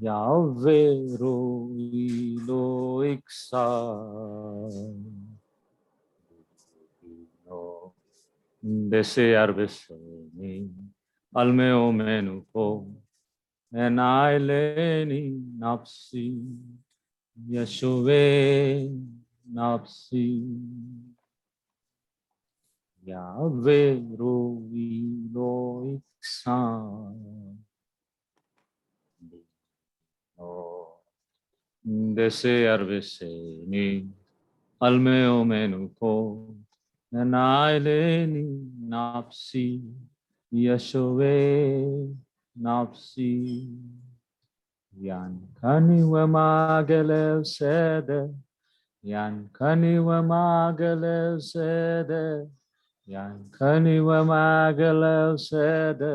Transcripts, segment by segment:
Yahweh Roi Lo Iksa Dese Arbeseni Almeo Menuko Enaileni Napsi Yeshua Napsi Yahweh Roi Lo Iksa Dese Arbeseni Almeo Menuko Enaileni Napsi Yeshua Napsi Yankani Wamagalev Sede Yankani Wamagalev Sede Yankani Wamagalev Sede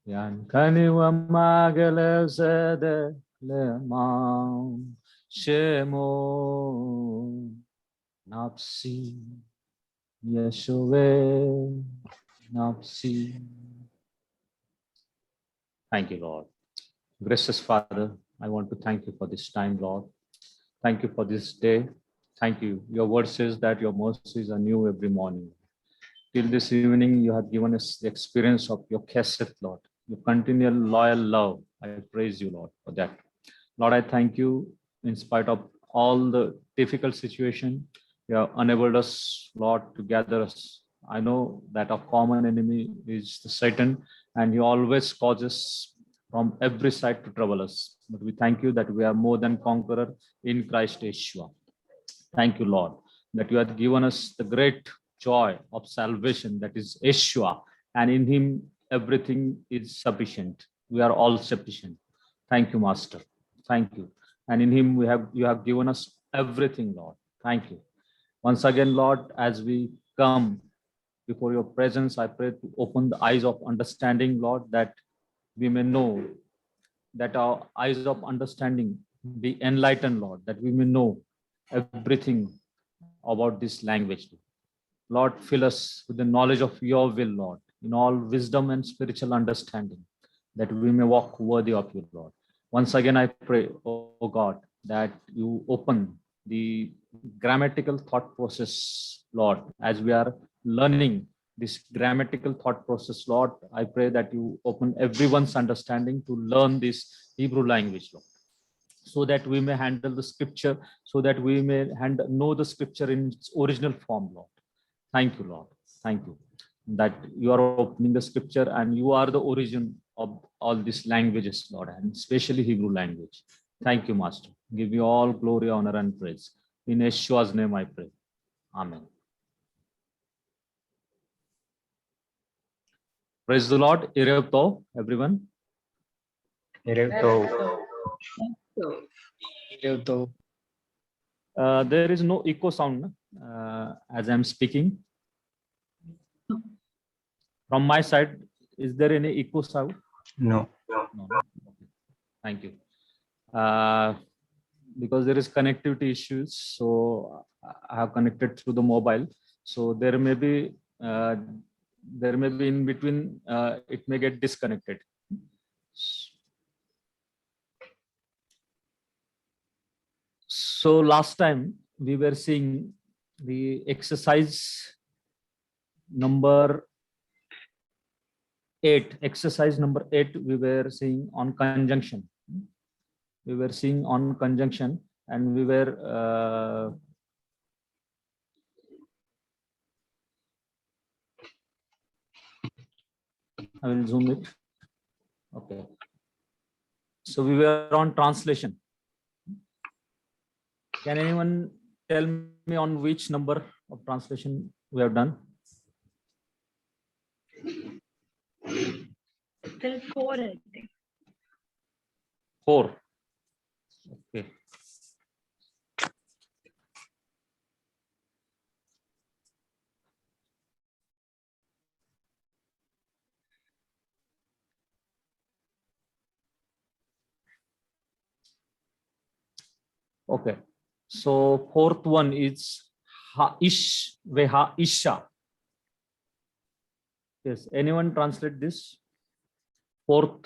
Yankani Wamagalev Sede Lemam Shemo Napsi Yeshua Napsi. Thank you, Lord. Gracious Father, I want to thank you for this time, Lord. Thank you for this day. Thank you. Your word says that your mercies are new every morning. Till this evening, you have given us the experience of your chesed, Lord, your continual loyal love. I praise you, Lord, for that. Lord, I thank you in spite of all the difficult situation. You have enabled us, Lord, to gather us. I know that our common enemy is the Satan, and he always causes from every side to trouble us. But we thank you that we are more than conqueror in Christ Yeshua. Thank you, Lord, that you have given us the great joy of salvation, that is Yeshua, and in him everything is sufficient. We are all sufficient. Thank you, Master. Thank you. And in him you have given us everything, Lord. Thank you. Once again, Lord, as we come before your presence, I pray to open the eyes of understanding, Lord, that we may know, that our eyes of understanding be enlightened, Lord, that we may know everything about this language. Lord, fill us with the knowledge of your will, Lord, in all wisdom and spiritual understanding, that we may walk worthy of you, Lord. Once again, I pray, oh God, that you open the grammatical thought process, Lord, as we are learning this grammatical thought process, Lord. I pray that you open everyone's understanding to learn this Hebrew language, Lord, so that we may handle the scripture, so that we may know the scripture in its original form, Lord. Thank you, Lord. Thank you that you are opening the scripture and you are the origin of all these languages, Lord, and especially Hebrew language. Thank you, Master. Give you all glory, honor, and praise. In Yeshua's name I pray. Amen. Praise the Lord. Erev Tov, everyone. Erev Tov. Erev Tov. There is no echo sound as I'm speaking. From my side, is there any echo sound? No. No. Thank you. Because there is connectivity issues, so I have connected through the mobile. So there may be in between, it may get disconnected. So last time we were seeing the exercise number 8. Exercise number 8, we were seeing on conjunction. We were seeing on conjunction, and we were I will zoom it. Okay. So we were on translation. Can anyone tell me on which number of translation we have done? Till 4, I think. 4. Okay. Okay. So fourth one is ha-ish veha-isha. Yes. Anyone translate this? Fourth.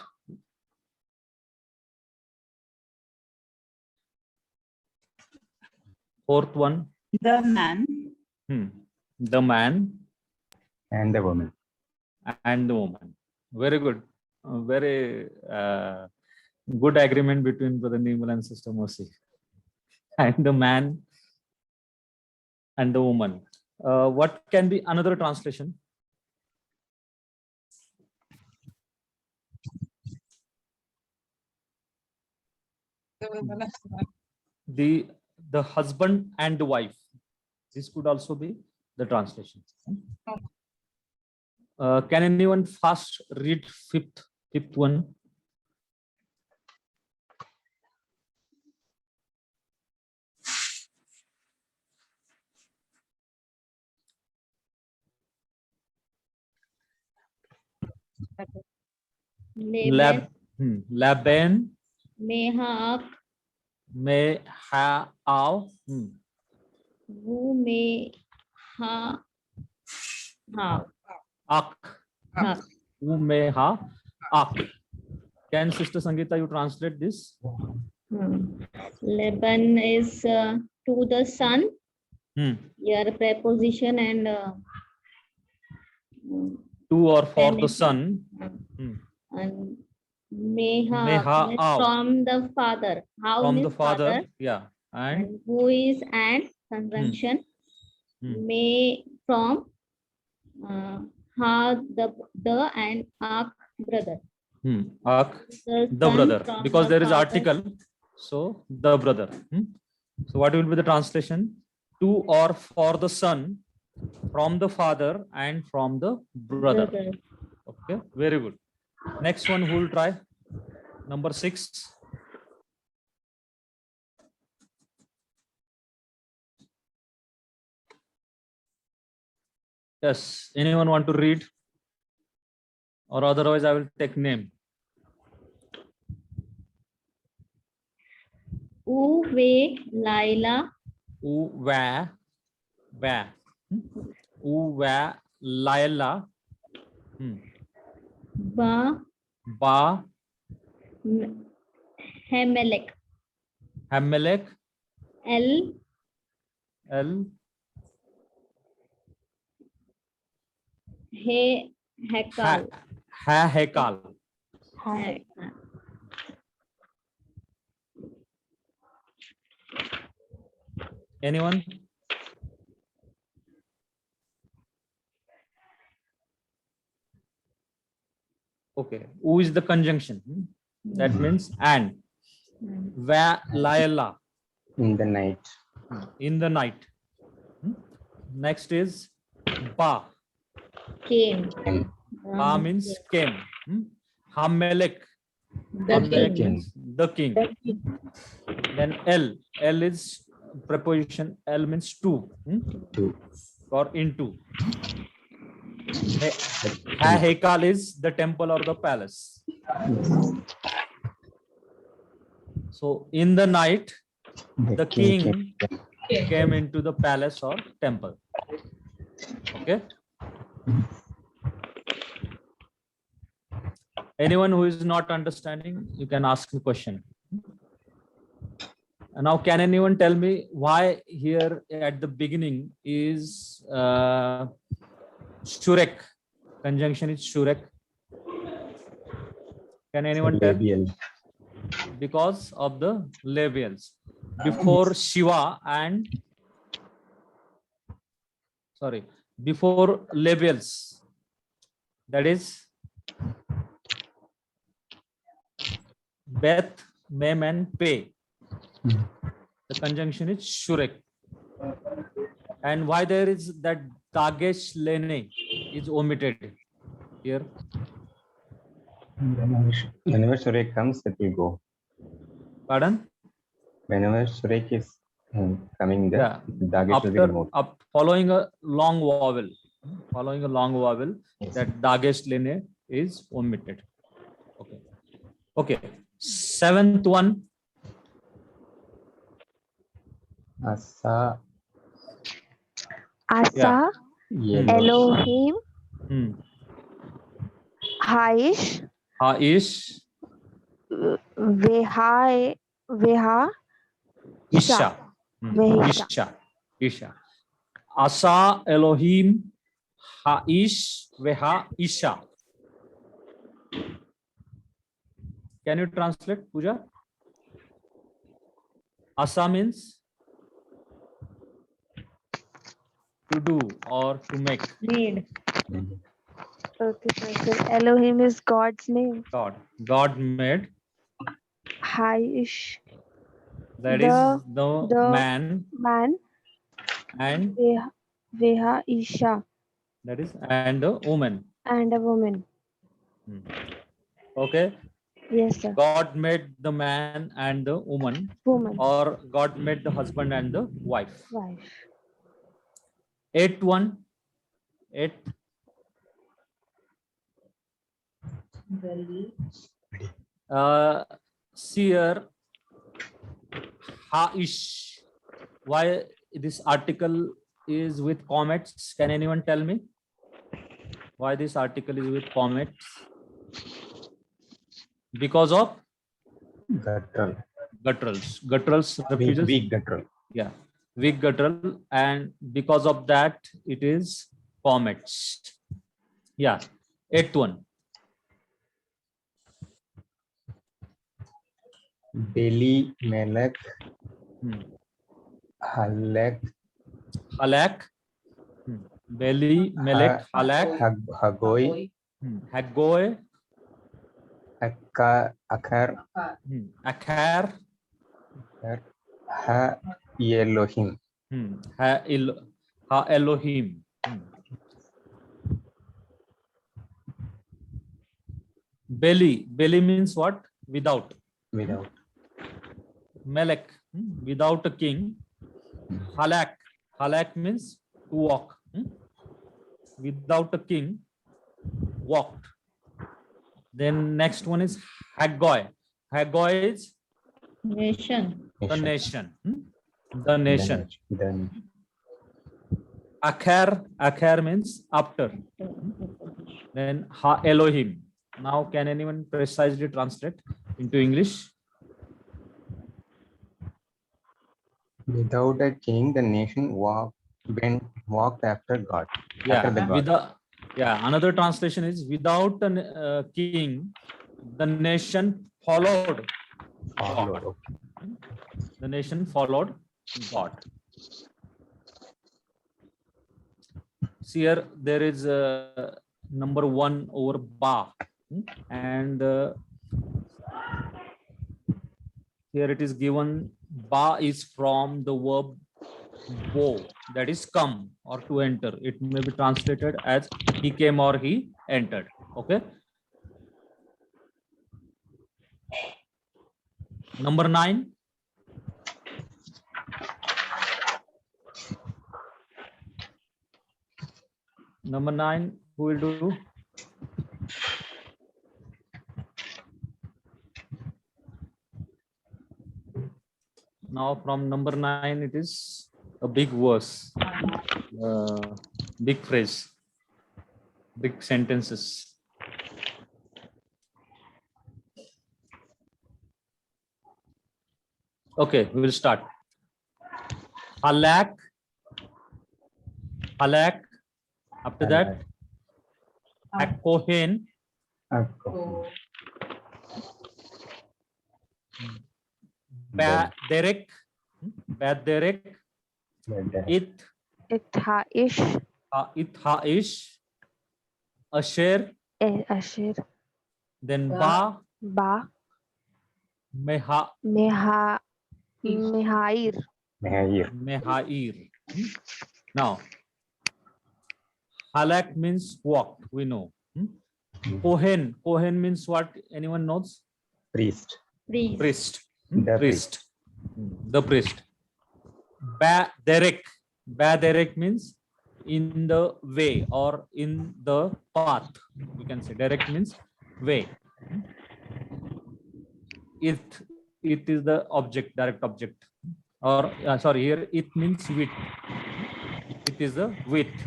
Fourth one. The man. The man and the woman. and the woman. Very good. Very good agreement between Brother Nirmal and Sister Mercy. And the man and the woman. What can be another translation? The husband and the wife. This could also be the translation. Can anyone fast read fifth one? Laban, Laban, Mehak, Mehaav, Wu Meha, Ha, Ak, Ha. Umeha, Ak. Can Sister Sangeeta you translate this? Laban is to the son, your preposition, and To or for the Feminine. son. and Meha Meha is Av. from the father. How From means the father. Yeah. And and who is and conjunction. May from Ha the and Ak brother. Ak, the son brother. from Because the there is father. article. So the brother. So what will be the translation? To or for the son, from the father and from the brother. Okay, very good. Next one, who will try? Number 6. Yes, anyone want to read? Or otherwise I will take name. Uwe Laila Uwa, Laila, Ba Ba, Hemelek Hamelek, El El, He Hekal. Hekal. Anyone? Okay, who is the conjunction? That means and. Va Laila, In the night. in the night. Next is Ba. Came. Ba means came. Hamelek. The Hamelek king. means the king. Then L. L is preposition. L means to. Two. Or into. Hekal is the temple or the palace. So in the night, the king came into the palace or temple. Okay. Anyone who is not understanding, you can ask me question. And now, can anyone tell me why here at the beginning is Shurek? Conjunction is Shurek. Can anyone tell? Labial. Because of the labials. Before Shiva and before labials. That is Beth, Mem, and Pe. The conjunction is Shurek. And why there is that Dagesh Lene is omitted here? Whenever Surek comes, it will go. Pardon? Whenever Surek is coming there, Yeah. Dagesh will be removed. Following a long vowel, that Dagesh Lene is omitted. Okay. Okay. 7th one. Asa, Asa, Yellow. Elohim, Haish, Haish, Veha, Isha. Vehisha. Isha. Isha. Asa Elohim Haish Veha Isha. Can you translate, Pooja? Asa means to do or to make. Made. Okay, Professor. Elohim is God's name. God. God made. Haish, That is the the man man. and Veha Isha, that is and the woman. and a woman. Okay. Yes, sir. God made the man and the woman, Woman. or God made the husband and the wife. Wife. 8:1. 8. Seer Haish. Why this article is with comets? Can anyone tell me why this article is with comets? Because of Guttural. gutturals. Gutturals refuses. Weak guttural. Yeah, weak guttural, and because of that, it is comets. Yeah, 8:1. Beli Melech Halak. Halek Beli, Melech, Halak, Hagoi Hagoy, Akar Akhar, Ha Elohim. Ha Elohim. Beli means what? Without. Without. Melech, without a king. Halak means to walk. Without a king, walked. Then next one is Hagoy. Hagoy is Nation. the nation. The nation. Then Akhar means after. Then Ha Elohim. Now can anyone precisely translate into English? without a king, the nation walked after God. After the God. Another translation is without a king, the nation followed God. Followed. The nation followed God. See here, there is number 1 over ba, and here it is given ba is from the verb bo, that is come or to enter. It may be translated as he came or he entered. Okay. Number 9. Number 9, who will do? Now from number 9, it is a big verse, big phrase, big sentences. Okay, we will start. Halak. After that, Hakohen. Baderek. Haish. Haish. Asher. Asher. Then Ba. Mehair. Mehair. Now, Halak means walk, we know. Kohen means what? Anyone knows? Priest. Priest. The Priest. The priest. Baderek means in the way or in the path. We can say direct means way. It is the object, direct object. Or sorry, here it means width. It is the width.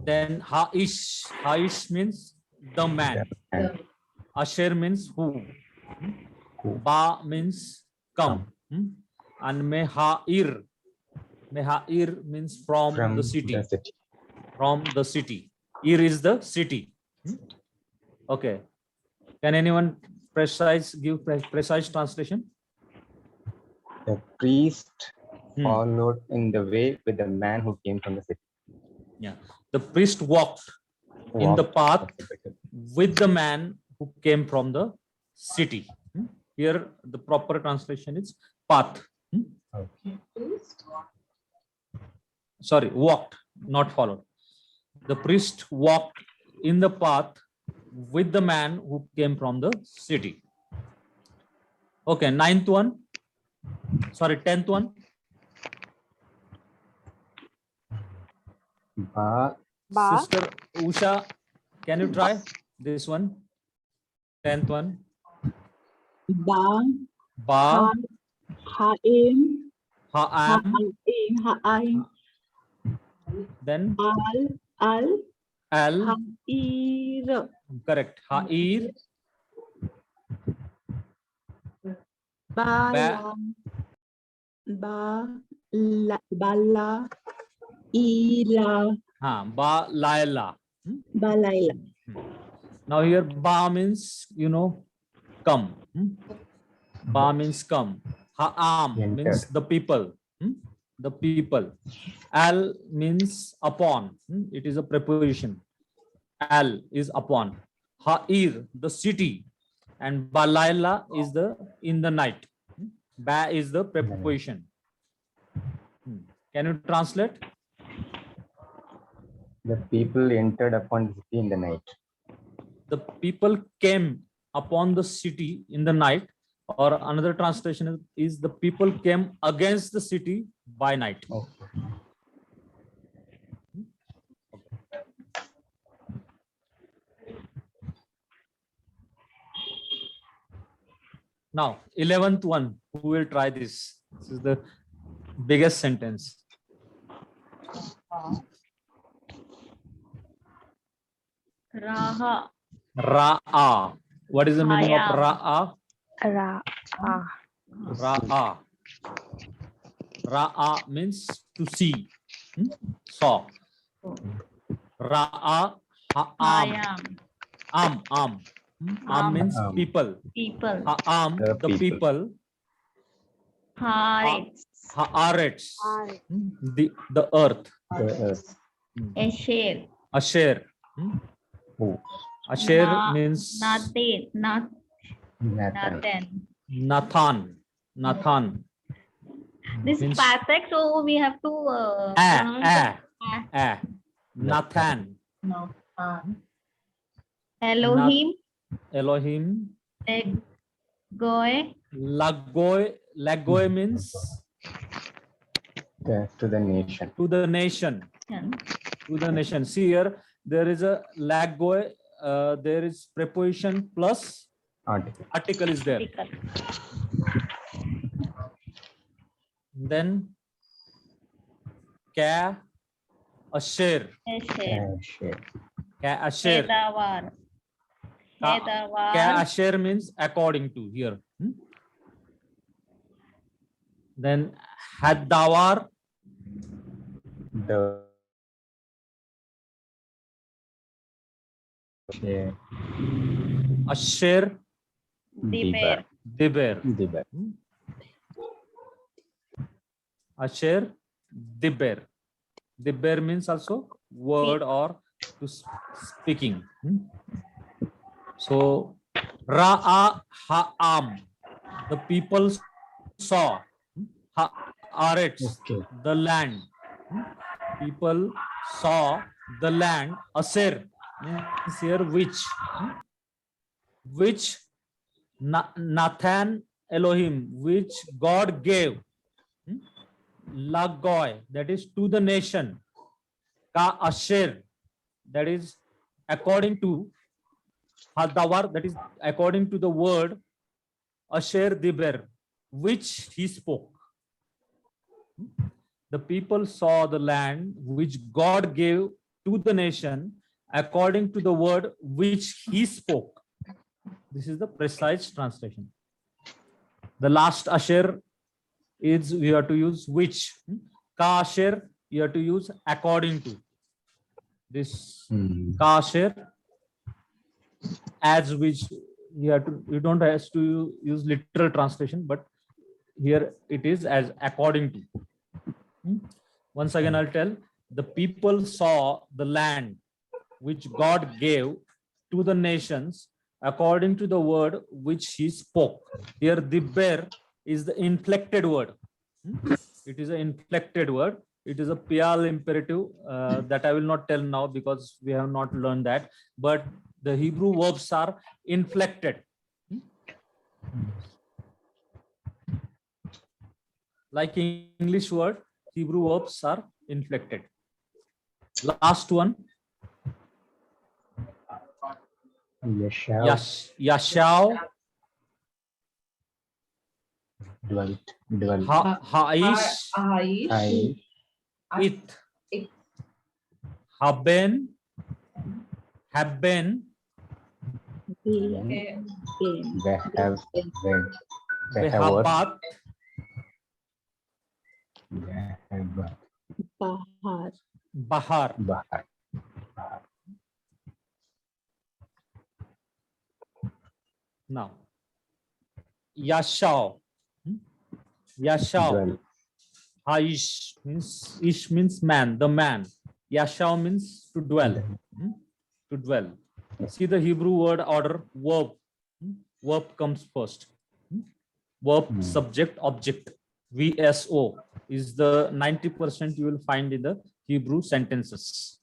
Then Haish means the man. Asher means who. Ba means come. and Mehair. Mehair means from the city. From the city. Ir is the city. Okay. Can anyone give precise translation? The priest Hmm. followed in the way with the man who came from the city. Yeah. The priest walked in the path with the man who came from the city. Here, the proper translation is path. Okay. Sorry, walked, not followed. The priest walked in the path with the man who came from the city. Okay, 9th one. Sorry, 10th one. Ba, Sister Usha, can you try this one? 10th one. Ba, Ba, Haim, Ha'am, Ha'aim, then Al, Al, Ha'ir, correct. Ha'ir, Bala, Bala, Ila, Ba, Laila. Balaila. Now here Ba means, come. Ba means come. Ha'am means the people. The people. Al means upon. It is a preposition. Al is upon. Ha'ir, the city. And Balaila is the in the night. Ba is the preposition. Can you translate? the people entered upon the city in the night. The people came upon the city in the night, or another translation is the people came against the city by night. Okay. Now, 11th one, who will try this? This is the biggest sentence. Raha. Ra'a. What is the meaning of Hayam. Ra'a? Ra. Ra'a. Ra'a means to see. Saw. Ra'a. Ha'am. Hayam. Am Am. means Am. people. People. Ha'am, The the people. Haaretz. Haaretz, the earth. Esher. Asher. Who? Asher Na- means Nathan. Nathan. Nathan. Nathan. This Means- pathetic, so we have to pronounce it. Nathan. No. Elohim. Elohim. Goy. Lagoi means To the nation. to the nation. To the nation. See here, there is a lagoi. There is preposition plus Article. article is there. Then ka asher. Esher. Ka asher. Hedawar. Ka Hedawar. asher means according to here. Then haddawar. The Asher. Diber. Diber. Diber. Asher. Diber. Diber means also word or to speaking. So Ra'a Ha'am. The people saw. Haaretz, Okay. the land. People saw the land. Asher means here which Nathan Elohim, which God gave. Lagoi, that is to the nation. Ka Asher, that is according to Hadawar, that is according to the word Asher Diber, which he spoke. The people saw the land which God gave to the nation according to the word which he spoke. This is the precise translation. The last Asher is we have to use which. Kasher, you have to use according to. This kasher, as which you don't have to use literal translation, but here it is as according to. Once again, I'll tell, the people saw the land which God gave to the nations according to the word which he spoke. Here, dibber is the inflected word. It is an inflected word. It is a pial imperative that I will not tell now because we have not learned that. But the Hebrew verbs are inflected. Like English word, Hebrew verbs are inflected. Last one. Yashau. Dwelt. Haish. It. Haben. Have been. Behabat. Bahar. Bahar. Now, Yashau. Yashau. Haish means, ish means man, the man. Yashau means to dwell. To dwell. See the Hebrew word order, verb. Verb comes first. Verb, subject, object. VSO is the 90% you will find in the Hebrew sentences.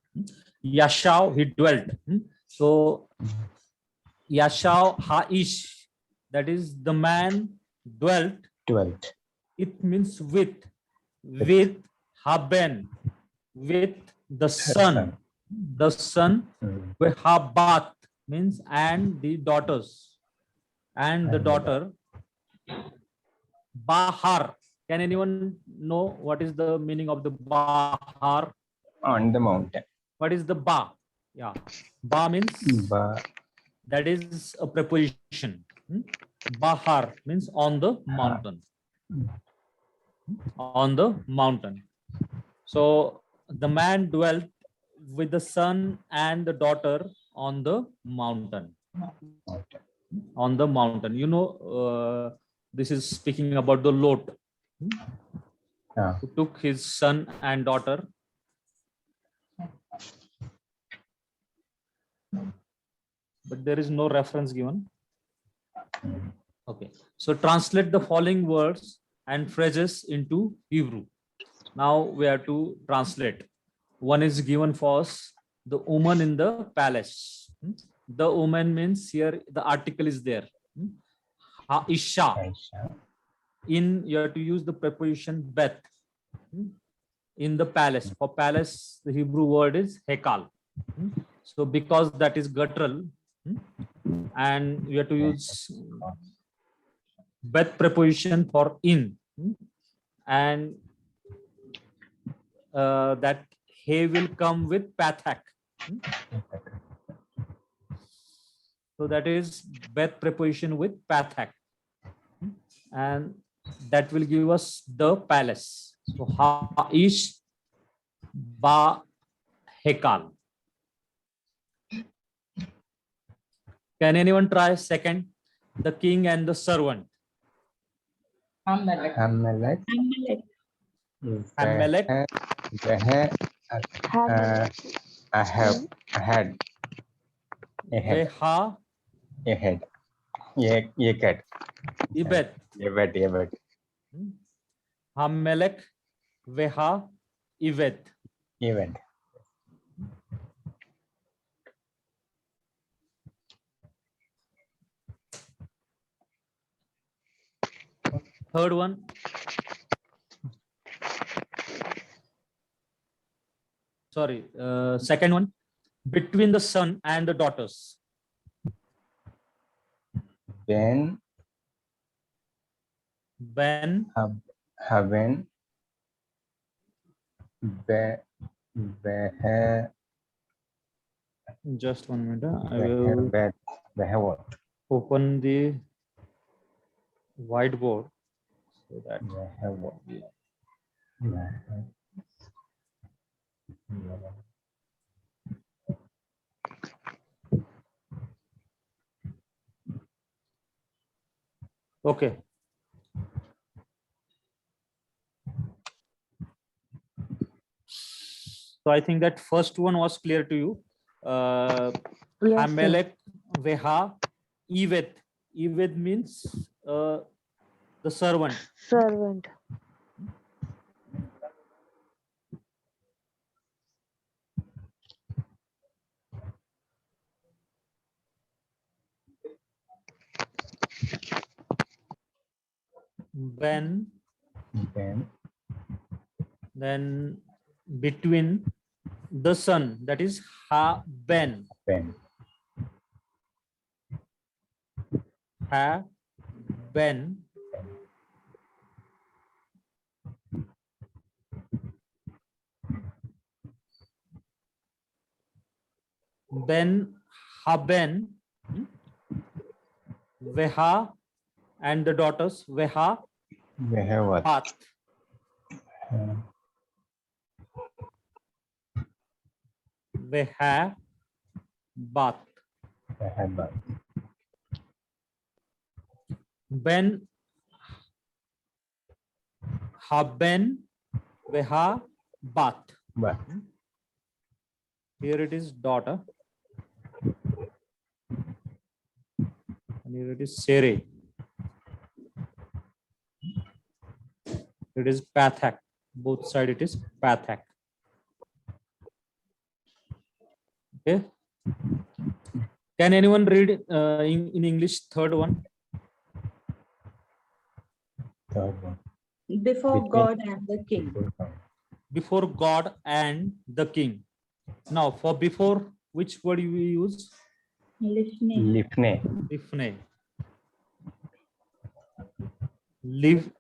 Yashau, he dwelt. So, Yashau Haish, that is the man dwelt. It means with Haben, with the son. The son, Behabat means and the daughters. And the daughter, Bahar. Can anyone know what is the meaning of the Bahar? On the mountain. What is the Ba? Yeah. Ba means that is a preposition. Bahar means on the mountain. On the mountain. So the man dwelt with the son and the daughter on the mountain. On the mountain. You know, this is speaking about the Lot, who took his son and daughter. But there is no reference given. Okay. So translate the following words and phrases into Hebrew. Now we have to translate. One is given for us, the woman in the palace. The woman means here the article is there. Ha'isha. In, you have to use the preposition bet. In the palace. For palace, the Hebrew word is hekal. So because that is guttural, and you have to use bet preposition for in, and that he will come with pathak. So that is bet preposition with pathak, and that will give us the palace. So Haish Ba Hekal. Can anyone try second? The king and the servant. Hamelech. Hamelech. Ahead. Veha. Ahead. Yeket. Ibet. Hamelech. Veha. Ivet. Third one. Sorry, second one. Between the son and the daughters. Ben. Haben. Just 1 minute. I will open the whiteboard So that okay. So I think that first one was clear to you. Yes, sir. Hamelech, Veha, Eved. Eved means the servant. Servant. Ben, Ben, then between the son, that is Ha Ben. Ben, Ha Ben. Ben Haben, Veha, and the daughters Veha Vehavat, Pat. Veha Bat. Vehabat, Ben Haben Veha Bat. Bat, Here it is daughter. And here it is Sere. It is Pathak. Both side it is Pathak. Okay. Can anyone read in English third one? third one. Before Between- God and the king. Before God and the king. Now for before, which word you use? Listening. Lifne, Lifne. Live.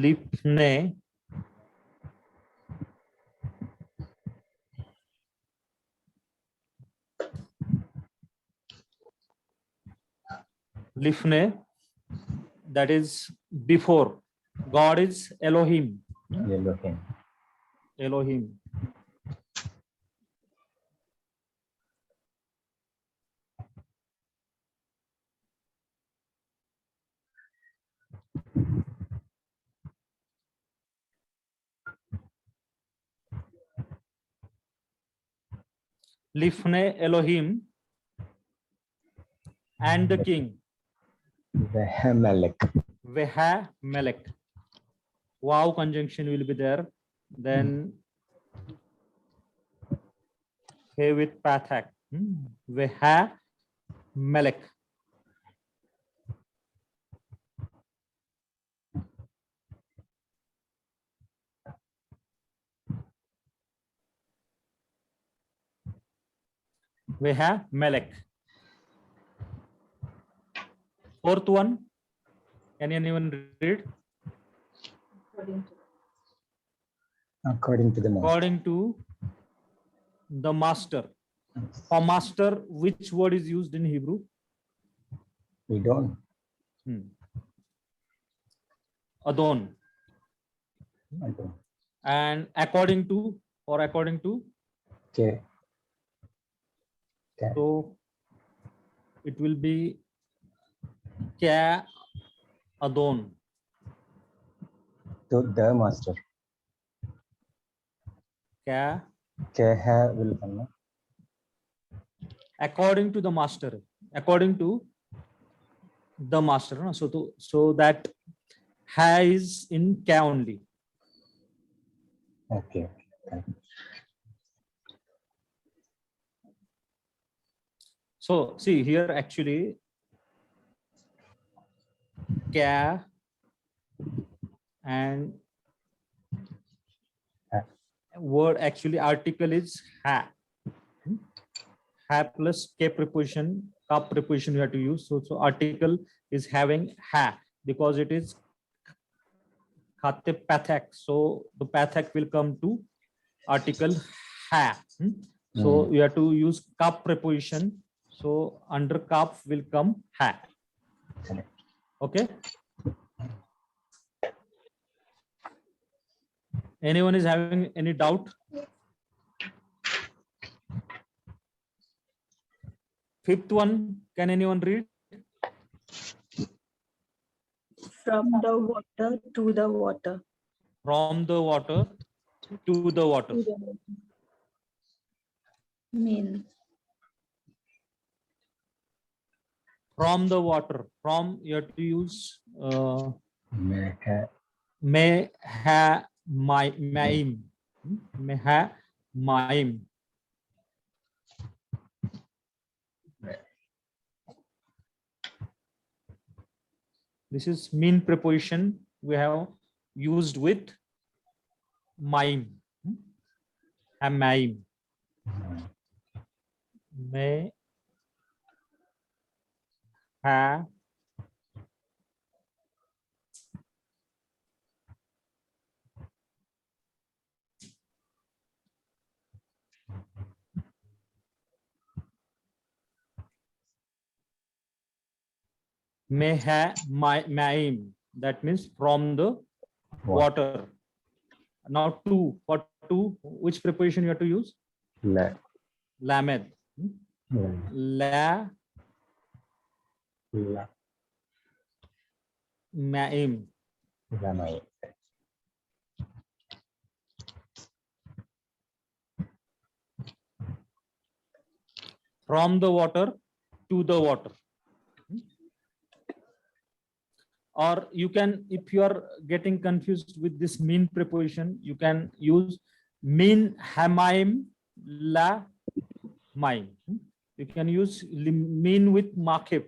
Lifne. Lifne, that is before. God is Elohim. Elohim, Elohim. Lifne Elohim and the king. Vehamelech, Veha Melech. Wow conjunction will be there. Then He with Pathak. Veha Melech. Veha Melech. Fourth one. Can anyone read? according to the master. According to the master. For master, which word is used in Hebrew? We don't. Adon. I don't. And according to, or according to, Okay. Okay. so it will be Kya Adon. To the master. Kya Keha will come. no? according to the master. According to the master. No? So that ha is in Kya only. Okay. Okay. So see here actually Kya and Ha. word actually article is ha. Ha plus K preposition, ka preposition you have to use. So article is having ha because it is khate pathak. So the pathak will come to article ha. So you have to use kap preposition. So under kap will come ha. Okay. Anyone is having any doubt? Fifth one, can anyone read? From the water to the water. From the water to the water. Mean. From the water. From, you have to use may have maim. May ha maim. This is mean preposition we have used with maim. Maim. May ha maim. That means from the water. Now two, for two, which preposition you have to use? Lamed. La maim. From the water to the water. Or you can, if you are getting confused with this mean preposition, you can use mean hamaim la maim. You can use mean with makib.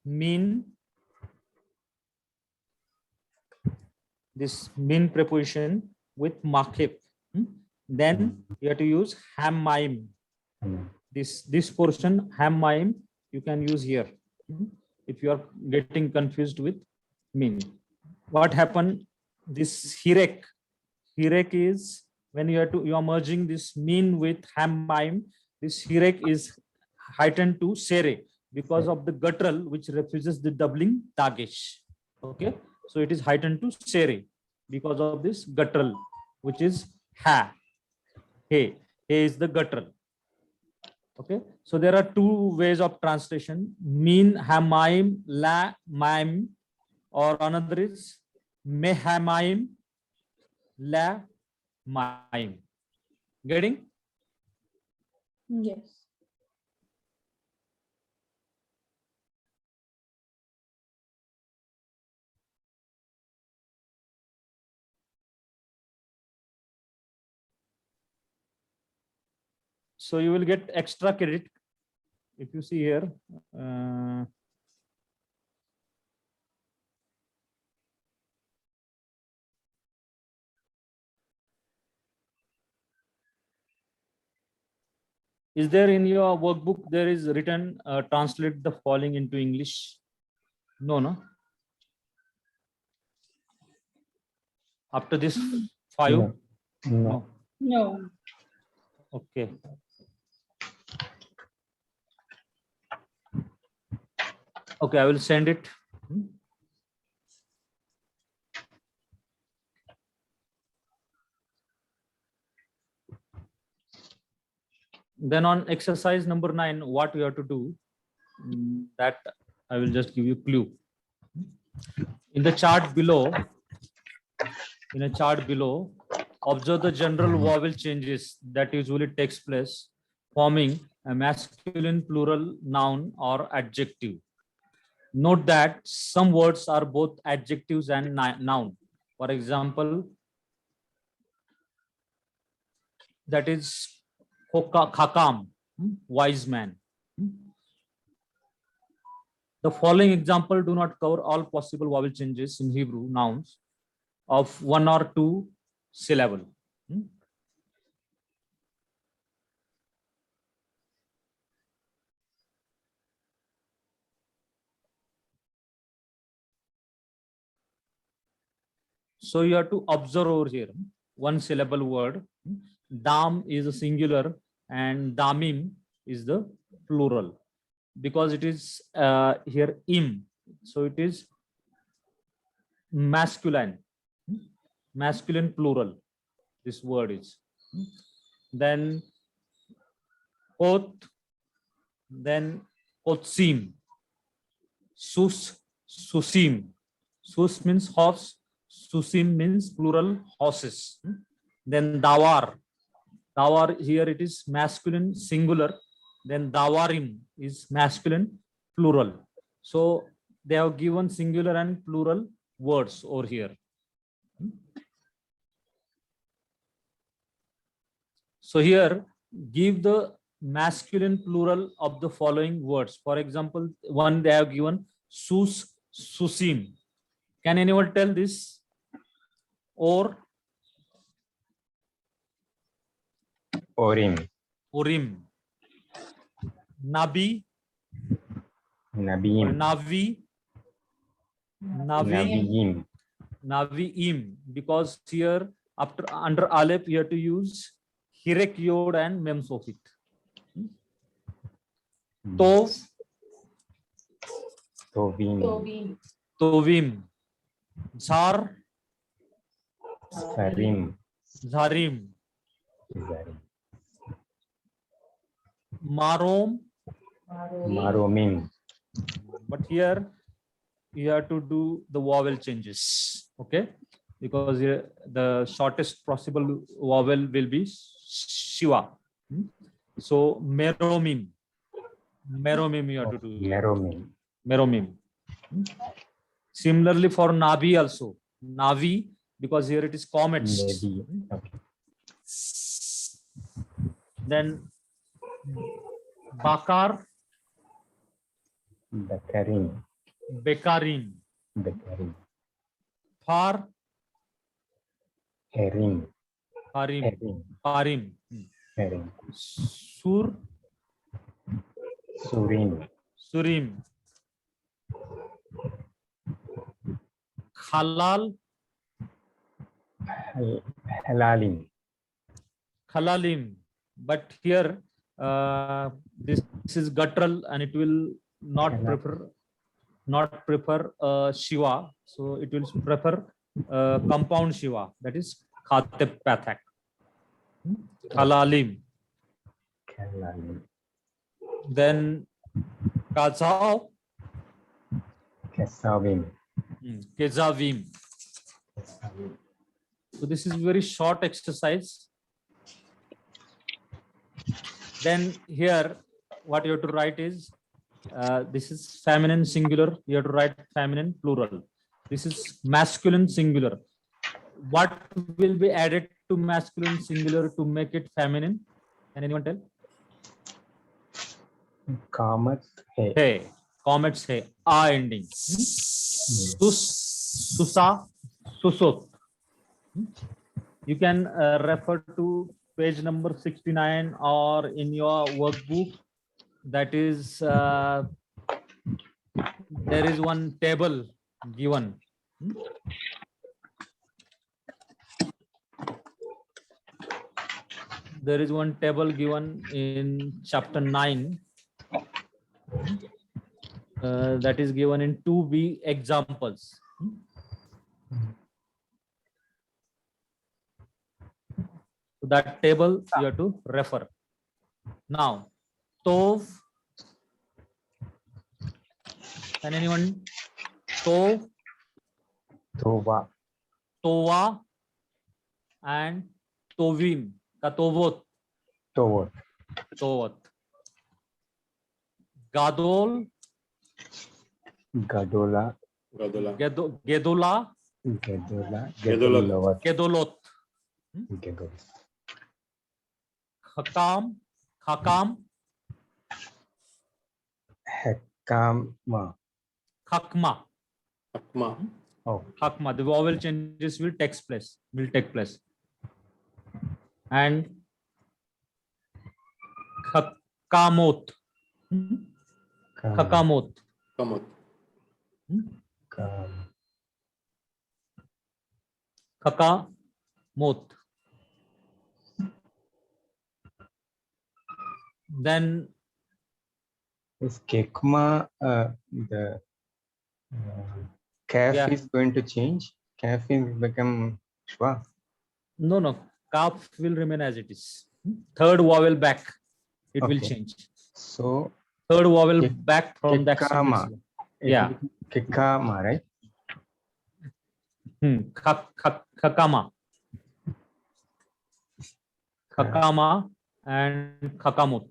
Mean, this mean preposition with makib. Then you have to use hamaim. This portion hamaim you can use here if you are getting confused with mean. What happened? This hirek is when you are merging this mean with hamaim. This hirek is heightened to sere because of the guttural which refuses the doubling dagesh. Okay, so it is heightened to sere because of this guttural which is ha. Hey is the guttural. Okay, so there are two ways of translation: mean hamaim la maim, or another is me hamaim la maim. Getting? Yes. So you will get extra credit if you see here. Is there in your workbook, there is written translate the following into English? No. After this 5? No. No. Okay. Okay, I will send it. Then on exercise number 9, what you have to do, that I will just give you a clue. In the chart below, observe the general vowel changes that usually takes place, forming a masculine plural noun or adjective. Note that some words are both adjectives and noun. For example, that is Khakam, wise man. The following example do not cover all possible vowel changes in Hebrew nouns of 1 or 2 syllable. So you have to observe over here. One syllable word. Dam is a singular and damim is the plural, because it is here im. So it is masculine. Masculine plural. This word is. Then Oth, then Otsim, Sus, Susim. Sus means horse, Susim means plural horses. Then Dawar. Dawar here it is masculine singular. Then Dawarim is masculine plural. So they have given singular and plural words over here. So here give the masculine plural of the following words. For example, one they have given Sus, Susim. Can anyone tell this? Or Orim, Urim. Nabi or Nabiim, Navi. Nabiim, Naviim, because here after under Aleph you have to use Hirek Yod and Mem Sofit. Tov, Tovim, Tovim. Zar, Sarim, Zarim. Zarim, Marom, Maromim, but here you have to do the vowel changes, okay? Because here the shortest possible vowel will be Shiva. So Meromim. Meromim you have to do. Meromim, Meromim. Similarly for Navi also. Navi, because here it is comets. Nebi, okay. Then Bakar, Bakarim, Bekarim. Bakarim, Far, Herim, Harim. Herim, Parim. Herim, Sur, Surim, Surim. Halal, Halalim, Halalim. But here this is guttural and it will not prefer Shiva. So it will prefer compound Shiva, that is Khatib Pathak. Halalim. Halalim, Then Kazav, Kesavim, Kezavim. So this is very short exercise. Then here what you have to write is this is feminine singular, you have to write feminine plural. This is masculine singular. What will be added to masculine singular to make it feminine? Can anyone tell? Kamat, He, Hey, comets hey, a ending. Sus, Susa, Susot. You can refer to page number 69 or in your workbook. That is, there is one table given. There is one table given in chapter 9. That is given in 2B examples. So that table you have to refer. Now, Tov. Can anyone? Tov, Tova, Tova, and Tovim. Katovot, Tovot, Tovot. Gadol, Gadola, Gadola. Gedola, Gedola, Gedolot. Gedolot, Gedolot. Gedol, Hakam, Hakam, Hekama, Hakma. Akma. oh, Hakma. The vowel changes will take place. And Hakamot. Hakamot. Kamot. Kam, Kakamot. Then Is Kekma the calf Yeah. is going to change? Calf is become Shwa. no, kaf will remain as it is. Third vowel back, it will Okay. change. So Third vowel Kek- back from the accent. Kekama. It Yeah. will be Kekama, right? Kakama. Kakama and Kakamut.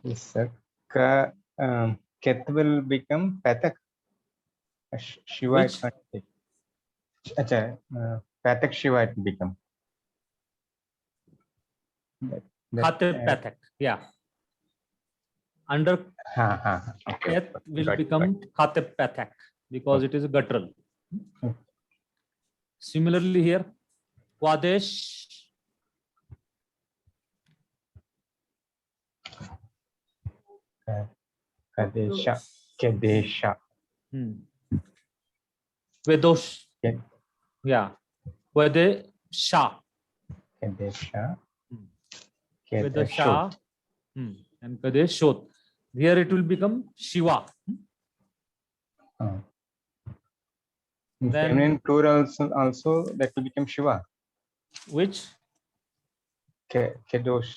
Yes, sir. Ket will become Patak. Shiva Which? it can't take. Acha, Patak Shiva it become. Khatib Pathak. Yeah. Under Okay. Ket will Got it, become Khatib Pathak because it is a guttural. Okay. Similarly here, Kwadesh. Kadesha. Kedesha. Vedosh. Ke- Yeah. Vedesha. Kedesha. Vedesha. And Kadeshot. Here it will become Shiva. In Then- feminine plural also that will become Shiva. Which? Kedosh.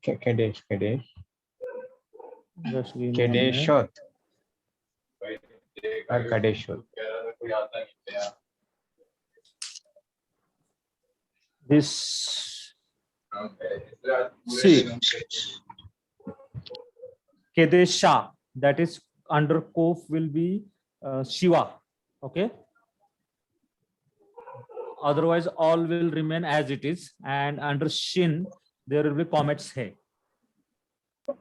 Kedesh. Just give me a minute. Kedeshot. Or Kadeshot. This. See. Kedesha, that is under Kof will be Shiva. Okay. Otherwise, all will remain as it is, and under Shin there will be comets He.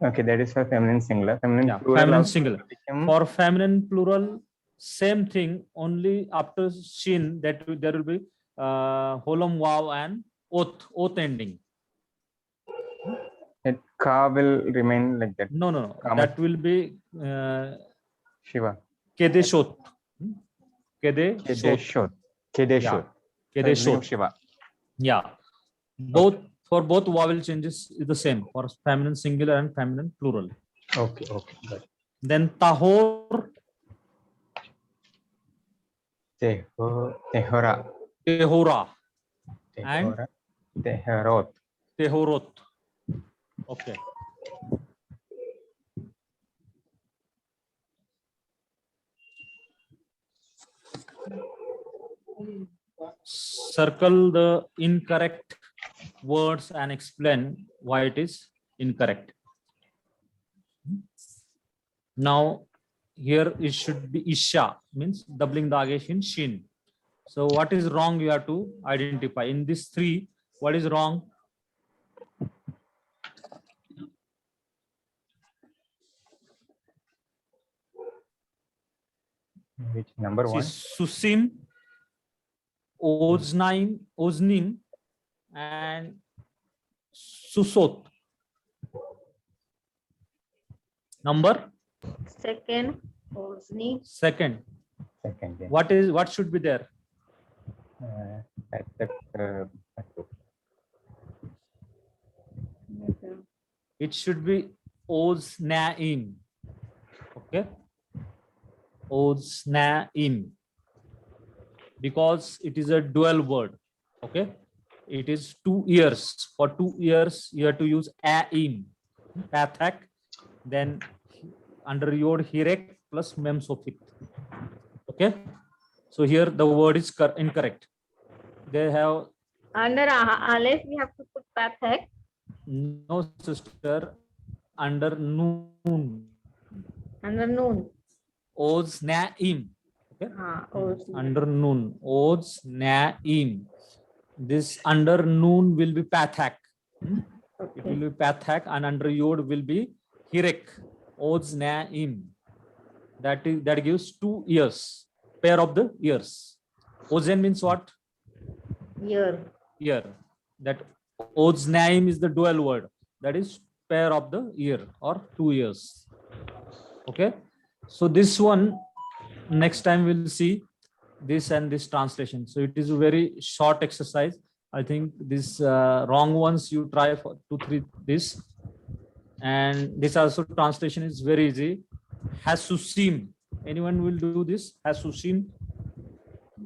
Okay, that is for feminine singular. Feminine Yeah, plural feminine also singular. become For feminine plural, same thing. Only after Shin that there will be Holom Vav and Oth ending. that Ka will remain like that. No. Kamat. That will be Shiva. Kedeshot. Kedeshot. Kedeshot. Yeah. That will become Kedeshot. Shiva. Yeah. Both for both vowel changes is the same for feminine singular and feminine plural. Okay, got it. Then Tahor, Tehora. Tehora, and Tehora. Teherot. Tehorot. Okay. Circle the incorrect words and explain why it is incorrect. Now, here it should be Isha, means doubling the Agesh in Shin. So, what is wrong? You have to identify. In these three, what is wrong? Which number See, one? Susim, Oznim, and Susot. Number Second, Ozni. second. Second. Yeah. What should be there? It should be Oznaim. Okay. Oznaim. Because it is a dual word. Okay. It is 2 years. For 2 years, you have to use aim. Pathak. Then under yod hirek plus mem suffix. Okay. So here the word is incorrect. They have Under Aleph, we have to put Pathak. no sister under noon. Under Noon. Oznaim. Okay. Ozni. Under noon. Oznaim. This under noon will be pathak. It Okay. will be pathak, and under yod will be hirek. Oznaim. That gives 2 years. Pair of the years. Ozen means what? Year. Year. That Oznaim is the dual word. That is pair of the year or 2 years. Okay. So this one next time we'll see this and this translation. So it is a very short exercise. I think this wrong ones you try for 2-3 this, and this also translation is very easy. Hasusim. Anyone will do this? Hasusim.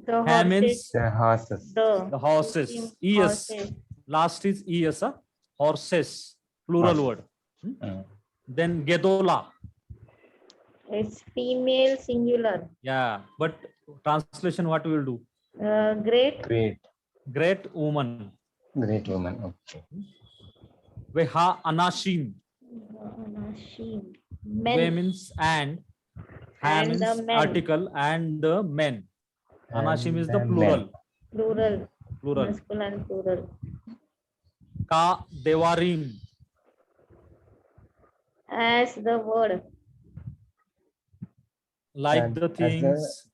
The Ha means horses. The horses. the horses. Yes. Horses. Last is es. Horses. Plural Horses. word. Mm. Then gedola. It's female singular. Yeah. But translation what we will do? Great. Great. Great woman. Great woman. Okay. Veha anashim. Anashim. Ve Men. means and. Ha And means the men. article and the men. Anashim And is the the plural. men. Plural. Plural. Masculine and plural. Ka devarim. As the word. Like And the as the- things,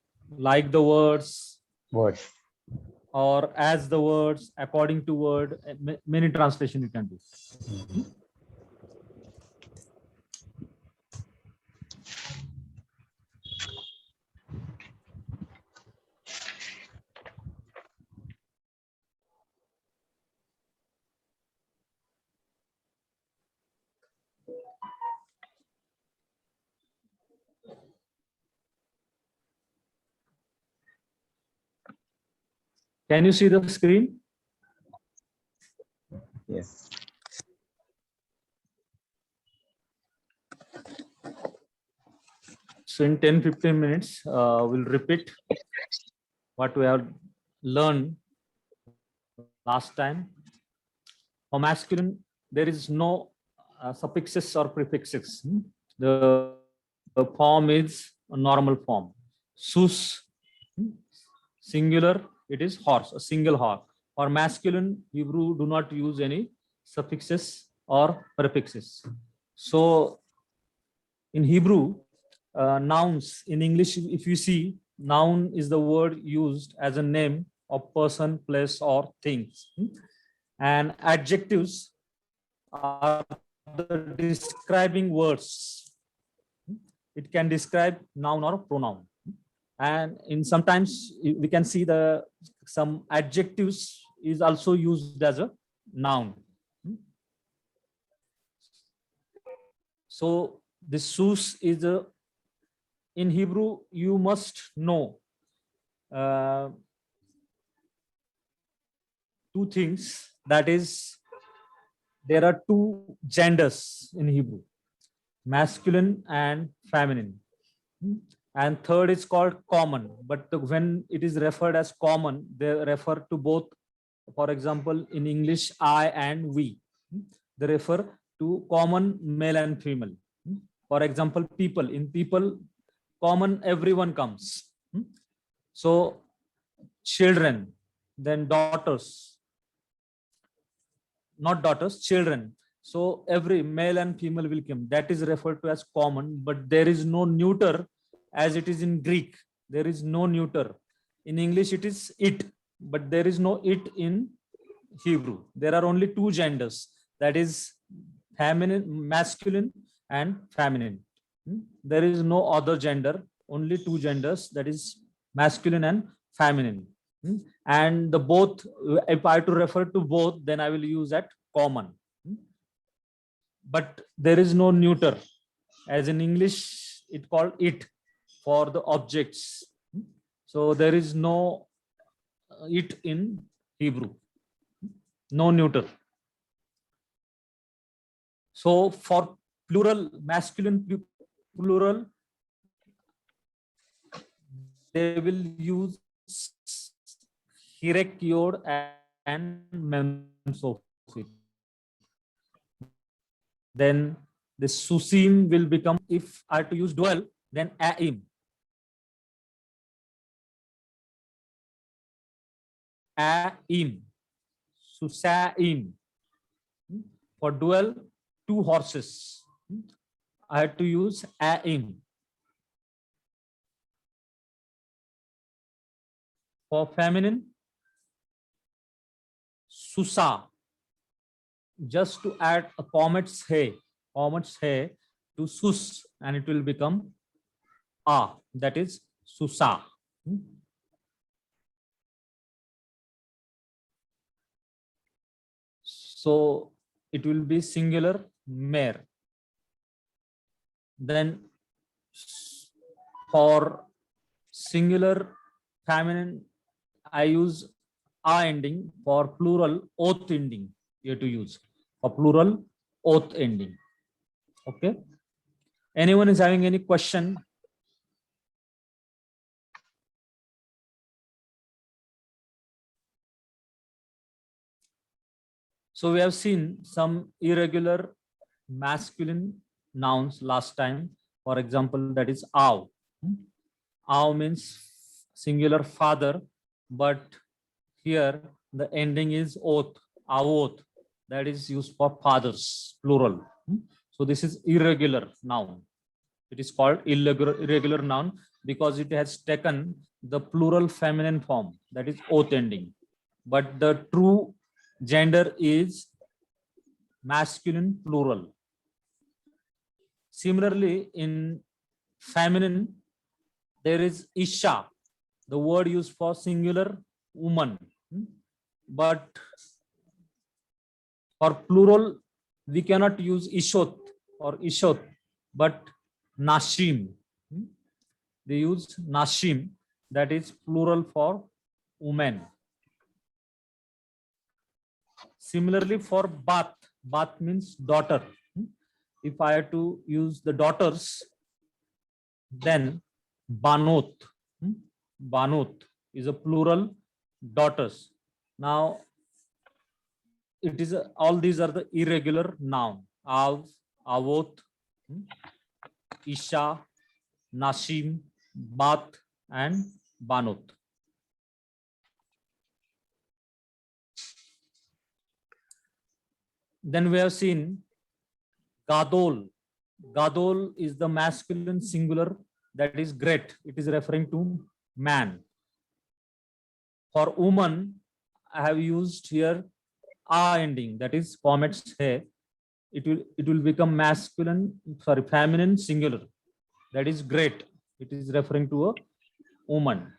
like the words, Words. or as the words, according to word. Many translation you can do. Can you see the screen? Yes. So in 10-15 minutes, we'll repeat what we have learned last time. For masculine, there is no suffixes or prefixes. The form is a normal form. Sus, singular, it is horse, a single horse. For masculine, Hebrew do not use any suffixes or prefixes. So in Hebrew, nouns in English, if you see, noun is the word used as a name of person, place, or things. And adjectives are the describing words. It can describe noun or pronoun. And in sometimes we can see some adjectives is also used as a noun. So this sus is a, in Hebrew you must know two things, that is there are two genders in Hebrew, masculine and feminine. And third is called common, but when it is referred as common, they refer to both. For example, in English, I and we, they refer to common male and female. For example, people, in people, common everyone comes. So children, then daughters, not daughters, children. So every male and female will come. That is referred to as common, but there is no neuter as it is in Greek. There is no neuter. In English, it is it, but there is no it in Hebrew. There are only two genders, that is feminine, masculine and feminine. There is no other gender, only two genders, that is masculine and feminine. And the both, if I have to refer to both, then I will use that common. But there is no neuter, as in English it called it for the objects. So there is no it in Hebrew, no neuter. So for plural, masculine plural, they will use hirek yod and memsophic. Then the susim will become, if I have to use dual, then aim. Aim. Susaim. For dual, two horses, I had to use aim. For feminine, susa. Just to add a comet's hay to sus, and it will become a, that is Susa. So it will be singular mare. Then for singular feminine, I use a ending. For plural, oath ending. You have to use for plural, oath ending. Okay. Anyone is having any question? So we have seen some irregular masculine nouns last time. For example, that is aw. Aw means singular father, but here the ending is oath, oath, that is used for fathers, plural. So this is irregular noun. It is called irregular noun because it has taken the plural feminine form, that is oath ending. But the true gender is masculine plural. Similarly, in feminine, there is isha, the word used for singular woman. But for plural, we cannot use ishot or ishot, but nashim. They use nashim, that is plural for women. Similarly, for bath, bath means daughter. If I have to use the daughters, then banot. Banot is a plural daughters. Now, it is all these are the irregular noun. Av, avot, isha, nashim, bath, and banot. Then we have seen gadol. Gadol is the masculine singular, that is great. It is referring to man. For woman, I have used here a ending, that is comets hai. It will become masculine, sorry, feminine singular, that is great. It is referring to a woman.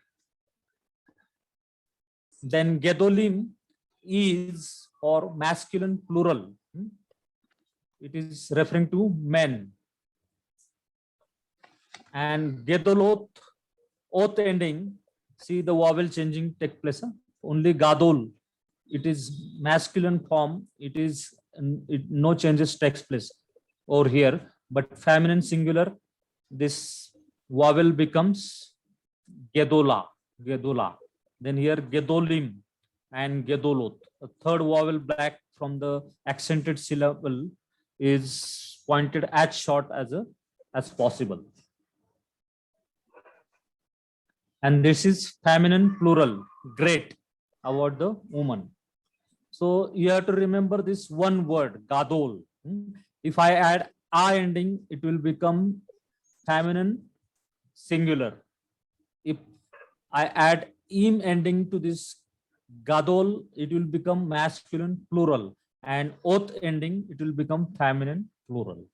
Then gedolim is for masculine plural. It is referring to men. And gedolot, oath ending, see the vowel changing take place. Only gadol, it is masculine form. It is no changes takes place over here. But feminine singular, this vowel becomes gedola, gedola. Then here gedolim and gedolot. A third vowel back from the accented syllable is pointed as short as possible. And this is feminine plural, great, about the woman. So you have to remember this one word, gadol. If I add a ending, it will become feminine singular. If I add im ending to this gadol, it will become masculine plural. And oath ending, it will become feminine plural.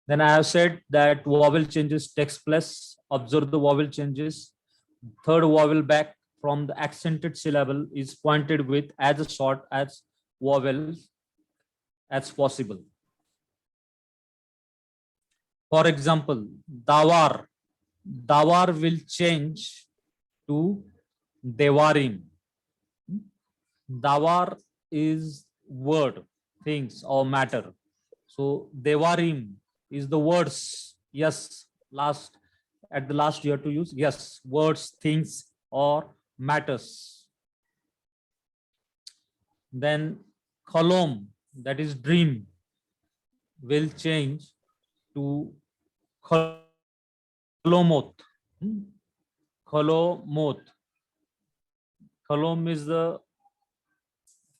Then I have said that vowel changes takes place. Observe the vowel changes. Third vowel back from the accented syllable is pointed with as short as vowel as possible. For example, dawar. Dawar will change to devarim. Dawar is word, things or matter. So devarim is the words. Yes, at the last you have to use yes, words, things or matters. Then kholom, that is dream, will change to kholomot. Kholomot. Kholom is the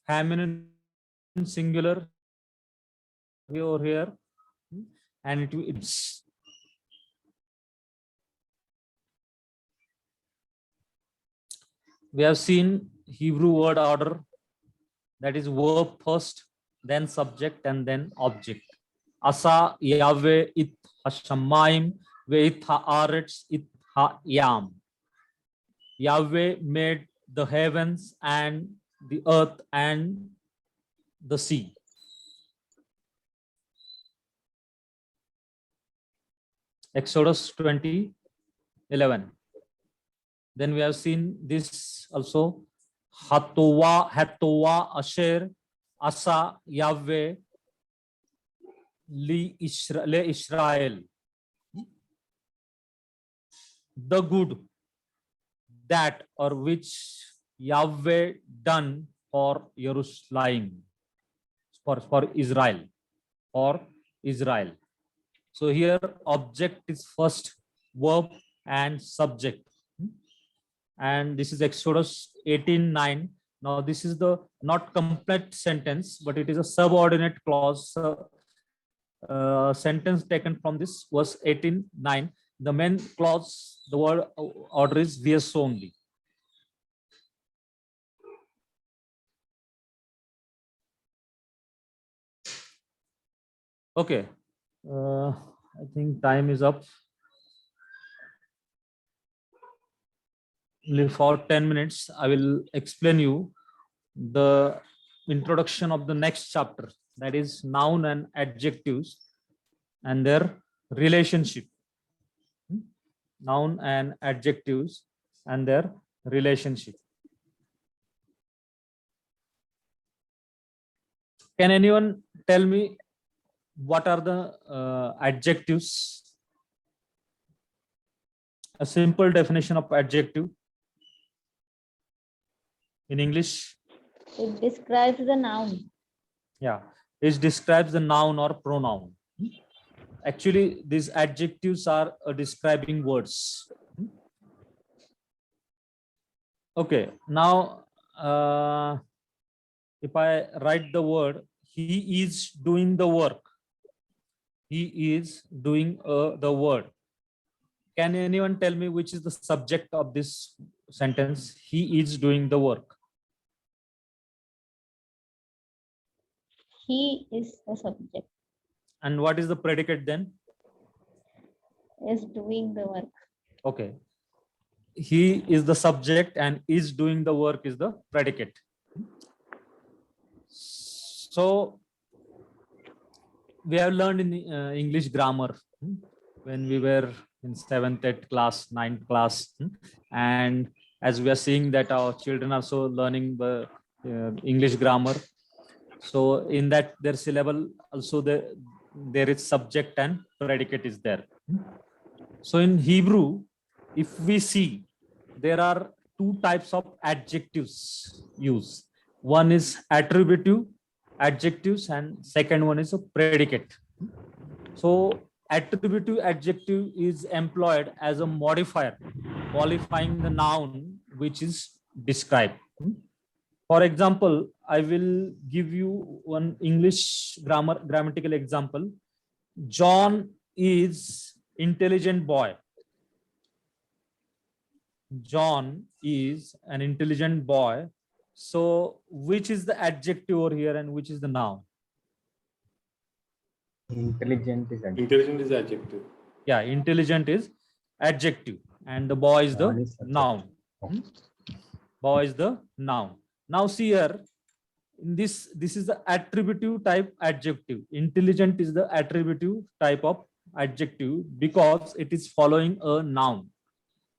feminine singular here, and it's we have seen Hebrew word order, that is verb first, then subject, and then object. Asa Yahweh it hashamayim ve'itha aretz itha yam. Yahweh made the heavens and the earth and the sea. Exodus 20:11. Then we have seen this also. Hatowa asher asa Yahweh le Israel. The good that or which Yahweh done for Jerusalem, for Israel, or Israel. So here object is first, verb and subject. And this is Exodus 18:9. Now this is the not complete sentence, but it is a subordinate clause sentence taken from this verse 18:9. The main clause, the word order is VS only. Okay, I think time is up. For 10 minutes, I will explain you the introduction of the next chapter, that is noun and adjectives and their relationship. Noun and adjectives and their relationship. Can anyone tell me what are the adjectives? A simple definition of adjective in English. It describes the noun. Yeah, it describes the noun or pronoun. Actually, these adjectives are describing words. Okay, now if I write the word, he is doing the work. He is doing the word. Can anyone tell me which is the subject of this sentence? He is doing the work. He is the subject. And what is the predicate then? Is doing the work. Okay. He is the subject and is doing the work is the predicate. So we have learned in English grammar when we were in 7th, 8th class, 9th class. And as we are seeing that our children are also learning the English grammar. So in that their syllable also there is subject and predicate is there. So in Hebrew, if we see, there are two types of adjectives used. One is attributive adjectives and second one is a predicate. So attributive adjective is employed as a modifier qualifying the noun which is described. For example, I will give you one English grammatical example. John is intelligent boy. John is an intelligent boy. So which is the adjective over here and which is the noun? Intelligent is adjective. Intelligent is adjective. Yeah, intelligent is adjective and the boy is the John is subject. noun. Boy is the noun. Now see here, in this is the attributive type adjective. Intelligent is the attributive type of adjective because it is following a noun.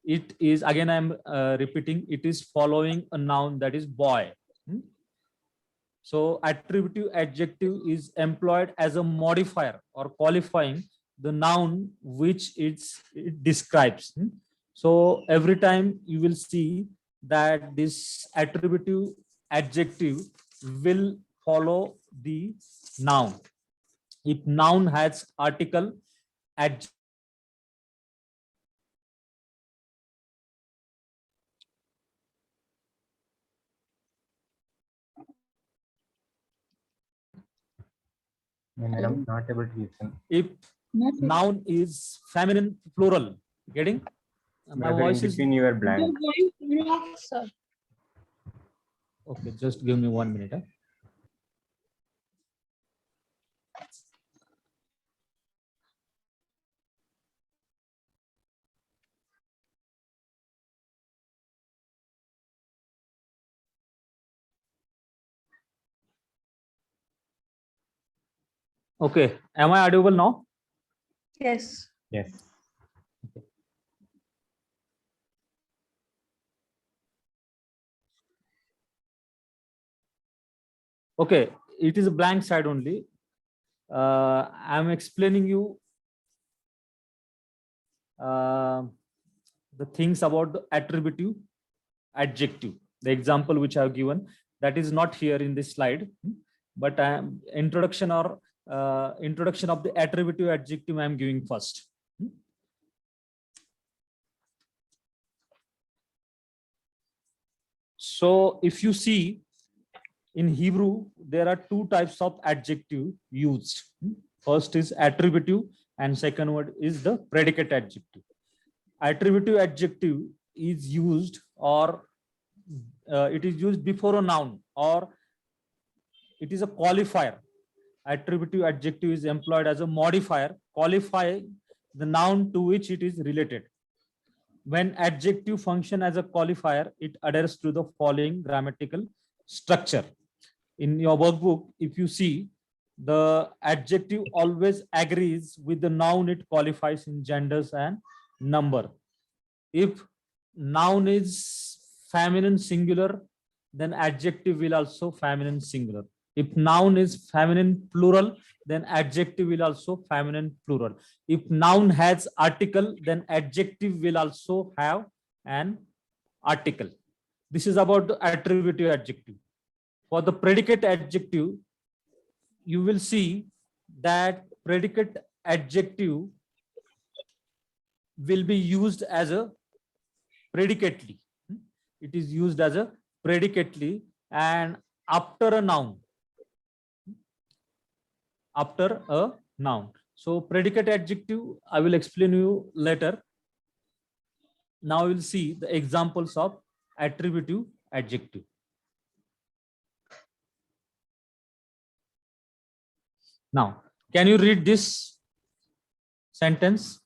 It is, again I'm repeating, it is following a noun, that is boy. So attributive adjective is employed as a modifier or qualifying the noun which it describes. So every time you will see that this attributive adjective will follow the noun. If noun has article, adjective. And I'm not able to listen. If noun is feminine plural, getting? My Brother, voice in is between you are blank. okay. Just give me 1 minute. Okay, am I audible now? Yes. Yes. Okay, it is a blank side only. I'm explaining you the things about the attributive adjective. The example which I have given, that is not here in this slide, but introduction or introduction of the attributive adjective I am giving first. So if you see in Hebrew, there are two types of adjective used. First is attributive and second word is the predicate adjective. Attributive adjective is used or it is used before a noun or it is a qualifier. Attributive adjective is employed as a modifier, qualifying the noun to which it is related. When adjective function as a qualifier, it adheres to the following grammatical structure. In your workbook, if you see, the adjective always agrees with the noun it qualifies in genders and number. If noun is feminine singular, then adjective will also feminine singular. If noun is feminine plural, then adjective will also feminine plural. If noun has article, then adjective will also have an article. This is about the attributive adjective. For the predicate adjective, you will see that predicate adjective will be used as a predicately. It is used as a predicately and after a noun. After a noun. So predicate adjective, I will explain you later. Now we'll see the examples of attributive adjective. Now, can you read this sentence?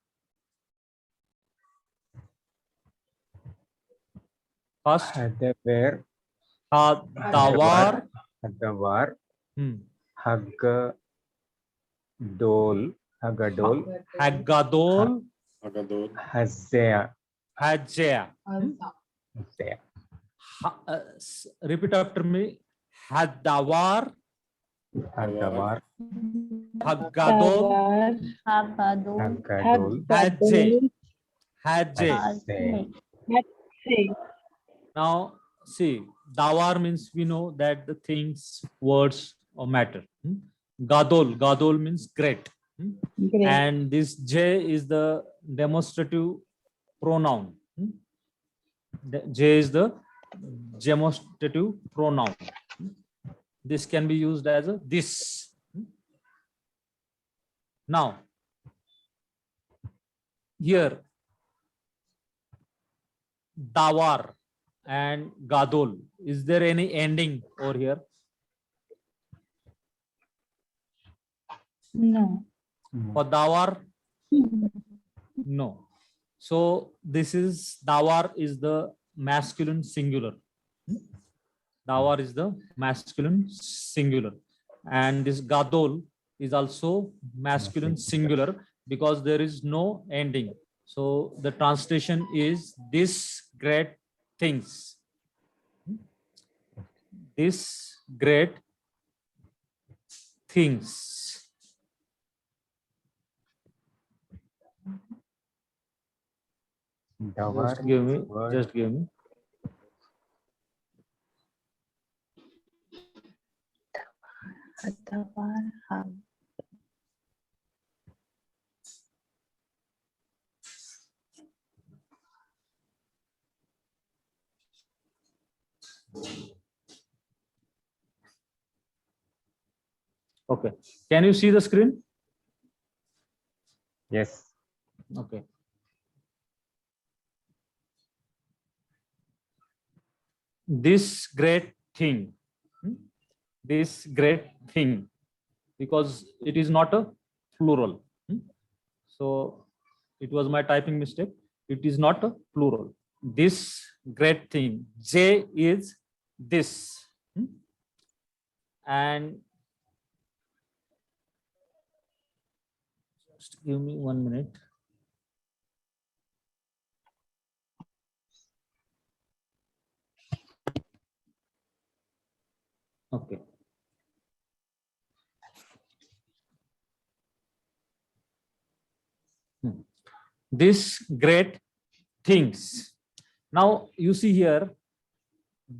First, Hadavar, Hadawar, Hadavar, Hagadol, Hagadol, Hagadol, Agadol. Hazea, Hajea. Hazea, Repeat after me. Hadawar, Hadavar, Hagadol, Hagadol. Hagadol, Haje. Haje. Hazea. Now, see, Dawar means we know that the things, words, or matter. Gadol, Gadol means great. And this J is the demonstrative pronoun. J is the demonstrative pronoun. This can be used as a this. Now, here, Dawar and Gadol, is there any ending over here? No. For Dawar? No. So this is Dawar is the masculine singular. Dawar is the masculine singular. And this Gadol is also masculine singular because there is no ending. So the translation is this great things. This great things. Davar Just give me, is word. just give me. Okay. Can you see the screen? Yes. Okay. This great thing. This great thing. Because it is not a plural. So it was my typing mistake. It is not a plural. This great thing. J is this. And Just give me 1 minute. Okay. This great things. Now you see here,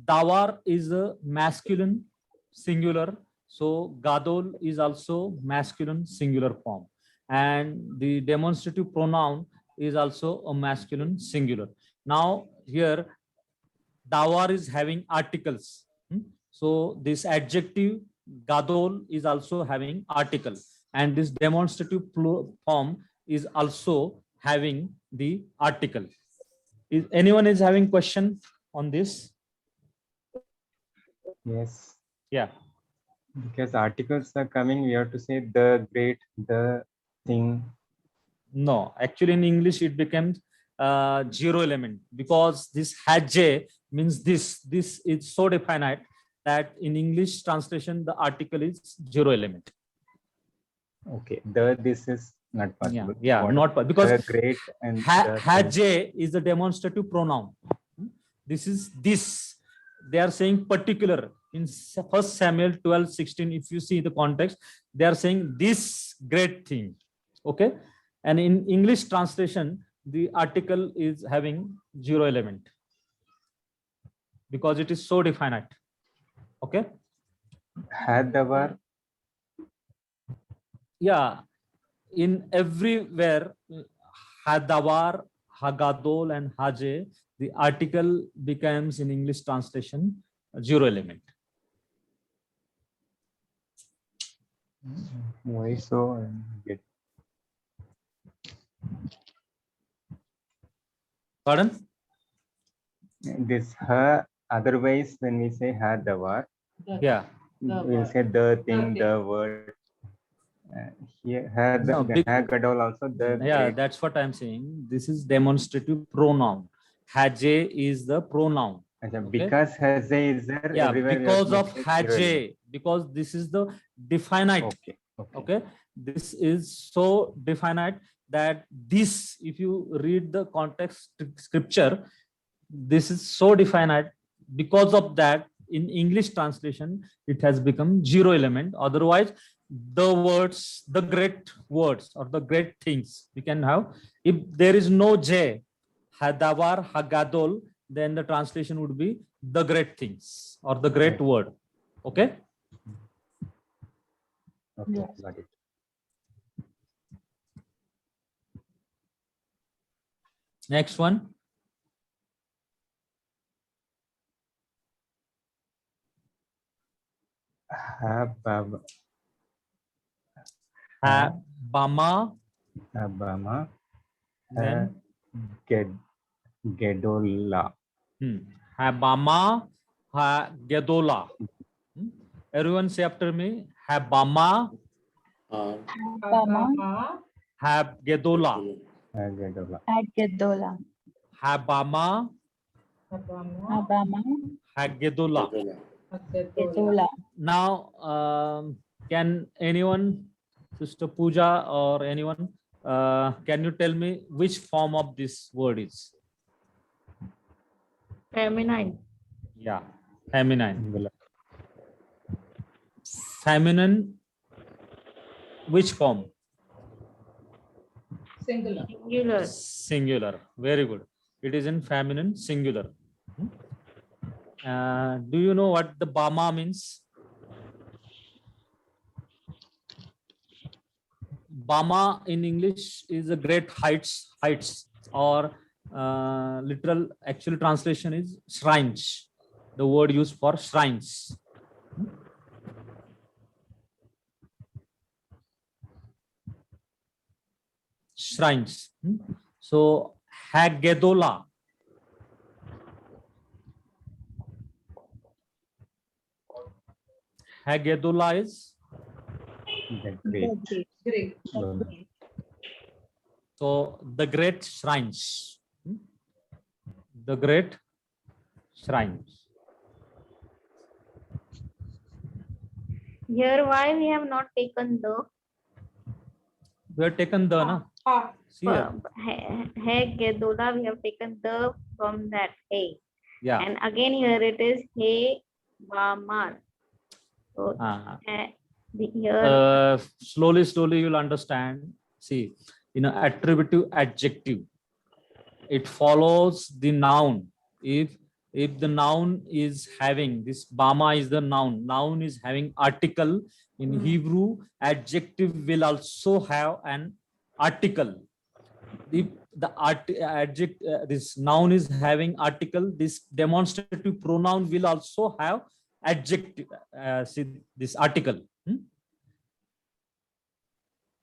Dawar is a masculine singular. So Gadol is also masculine singular form. And the demonstrative pronoun is also a masculine singular. Now here, Dawar is having articles. So this adjective Gadol is also having article. And this demonstrative form is also having the article. Is anyone is having question on this? Yes. Yeah. Because articles are coming, we have to say the great, the thing. No, actually in English it becomes zero element, because this Hajj means this. This is so definite that in English translation the article is zero element. Okay. This is not possible. Yeah, What not because the great and the Hajj is a demonstrative pronoun. This is this. They are saying particular in 1 Samuel 12:16. If you see the context, they are saying this great thing. Okay. And in English translation, the article is having zero element because it is so definite. Okay. Hadawar. Yeah. In everywhere, Hadawar, Hagadol, and Haje, the article becomes in English translation zero element. Why so? Pardon? This her, otherwise when we say hadawar, Yeah. we'll say the thing, the word. Here had No, the Hagadol also the yeah, great. that's what I'm saying. This is demonstrative pronoun. Haje is the pronoun. Okay. Okay. Because Haze is there Yeah, everywhere. we have because to of make it zero element. Haje, because this is the definite. Okay. Okay. Okay, this is so definite that this, if you read the context scripture, this is so definite. Because of that, in English translation, it has become zero element. Otherwise, the words, the great words or the great things we can have, if there is no J, Hadawar, Hagadol, then the translation would be the great things or the great word. Okay. Okay. Got it. Next one. Hababa. Habama. Habama. Then Gedola. Habama, Hagedola. Everyone say after me. Habama, Hagedola. Gedola. Gedola. Habama, Hagedola. Gedola. Now, can anyone, Sister Pooja or anyone, can you tell me which form of this word is? Feminine. Yeah, feminine. Feminine, which form? Singular. Singular. Very good. It is in feminine singular. Do you know what the Bama means? Bama in English is a great heights, or literal actual translation is shrines. The word used for shrines. Shrines. So Hagedola. Hagedola is Great. so the great shrines. The great shrines. Here, why we have not taken the? We have taken the, na? See here. He Gedola, we have taken the from that hey. Yeah. And again here it is He Bamar. So here Slowly you'll understand. See, in an attributive adjective, it follows the noun. If the noun is having this, Bama is the noun is having article. In Hebrew, adjective will also have an article. If the this noun is having article, this demonstrative pronoun will also have adjective. See this article.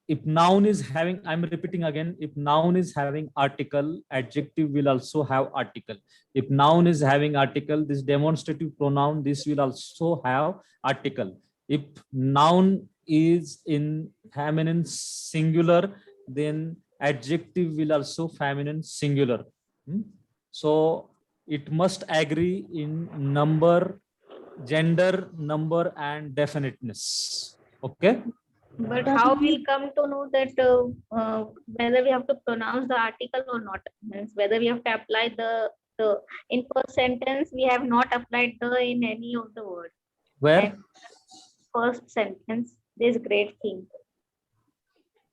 If noun is having, I'm repeating again, if noun is having article, adjective will also have article. If noun is having article, this demonstrative pronoun, this will also have article. If noun is in feminine singular, then adjective will also feminine singular. So it must agree in number, gender, number, and definiteness. Okay. But how we'll come to know that whether we have to pronounce the article or not? Means whether we have to apply the in first sentence we have not applied the in any of the words. Where? And first sentence, this great thing.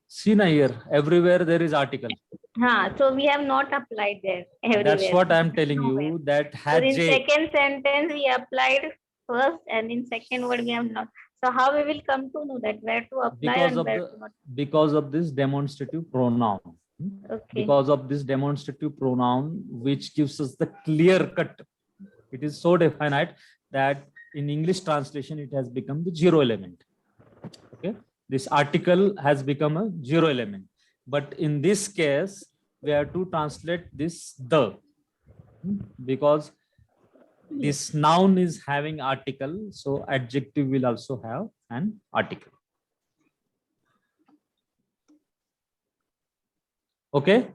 See na here, everywhere there is article. So we have not applied there everywhere. That's what I'm telling you. That So had in second sentence we applied first, and in second word we have not. So how we will come to know that where to apply and where to not? Because of this demonstrative pronoun. Okay. Because of this demonstrative pronoun, which gives us the clear cut. It is so definite that in English translation it has become the zero element. Okay, this article has become a zero element. But in this case, we have to translate this the, because this noun is having article, so adjective will also have an article. Okay.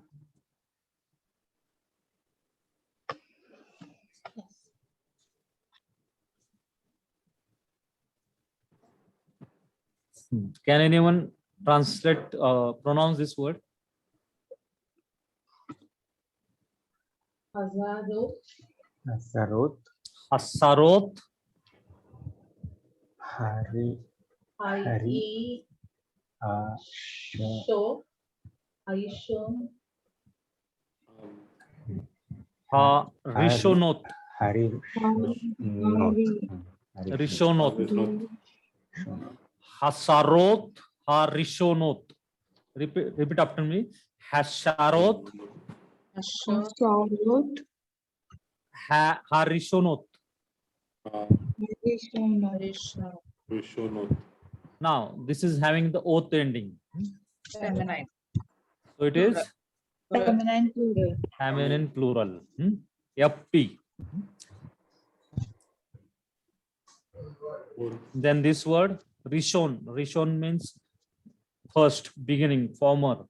Can anyone translate, pronounce this word? Sarot, Hasarot. Hari, Hari, Rishonot. Hari, Rishonot. Hasarot. Rishonot. Repeat after me. Hasarot. Rishonot. Now this is having the oath ending. Feminine. So it is Feminine plural. feminine plural. FP. Then this word Rishon. Rishon means first, beginning, former.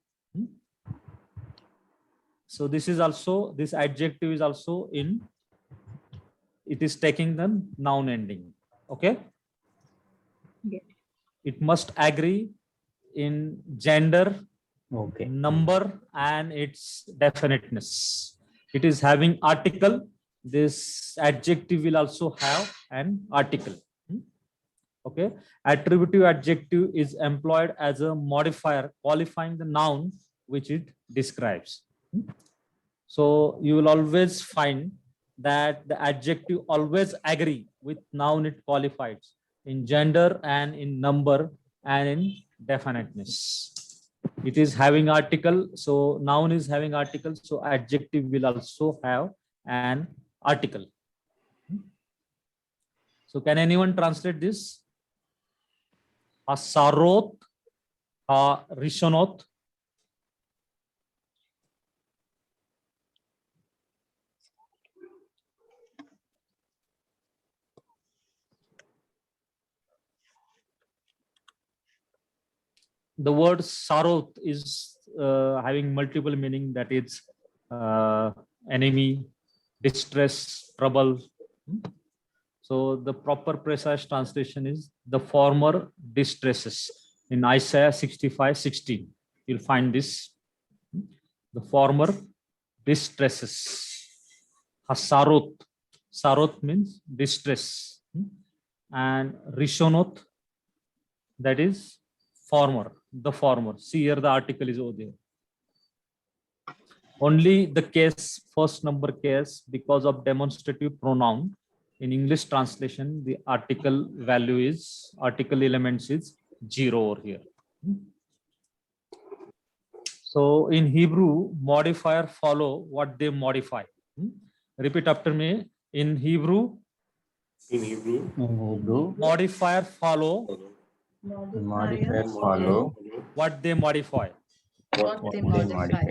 So this is also, this adjective is also in, it is taking the noun ending. Okay. Yes. It must agree in gender, okay, number, and its definiteness. It is having article. This adjective will also have an article. Okay. Attributive adjective is employed as a modifier qualifying the noun which it describes. So you will always find that the adjective always agree with noun it qualifies in gender and in number and in definiteness. It is having article, so noun is having article, so adjective will also have an article. So can anyone translate this? Hasarot, Rishonot. The word sarot is having multiple meaning, that is enemy, distress, trouble. So the proper precise translation is the former distresses in Isaiah 65:16. you'll find this. The former distresses. Hasarot. Sarot means distress. And Rishonot, that is former, the former. See here the article is over there. Only the case, first number case, because of demonstrative pronoun. In English translation, the article value is, article elements is 0 over here. So in Hebrew, modifier follow what they modify. Repeat after me. In Hebrew, modifier follow Modifiers follow what they modify. what they modify.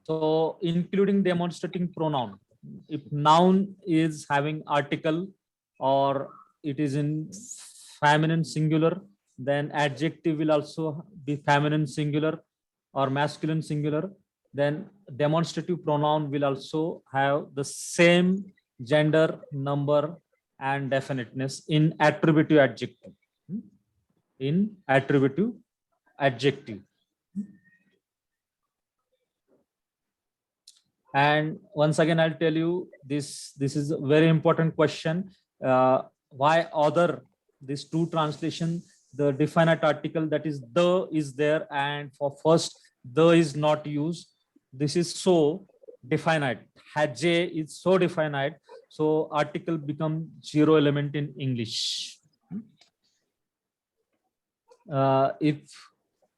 So including demonstrating pronoun. If noun is having article or it is in feminine singular, then adjective will also be feminine singular or masculine singular. Then demonstrative pronoun will also have the same gender, number, and definiteness in attributive adjective. In attributive adjective. And once again, I'll tell you this is a very important question. Why other, these two translation, the definite article, that is the, is there, and for first the is not used. This is so definite. Haj is so definite. So article become 0 element in English. If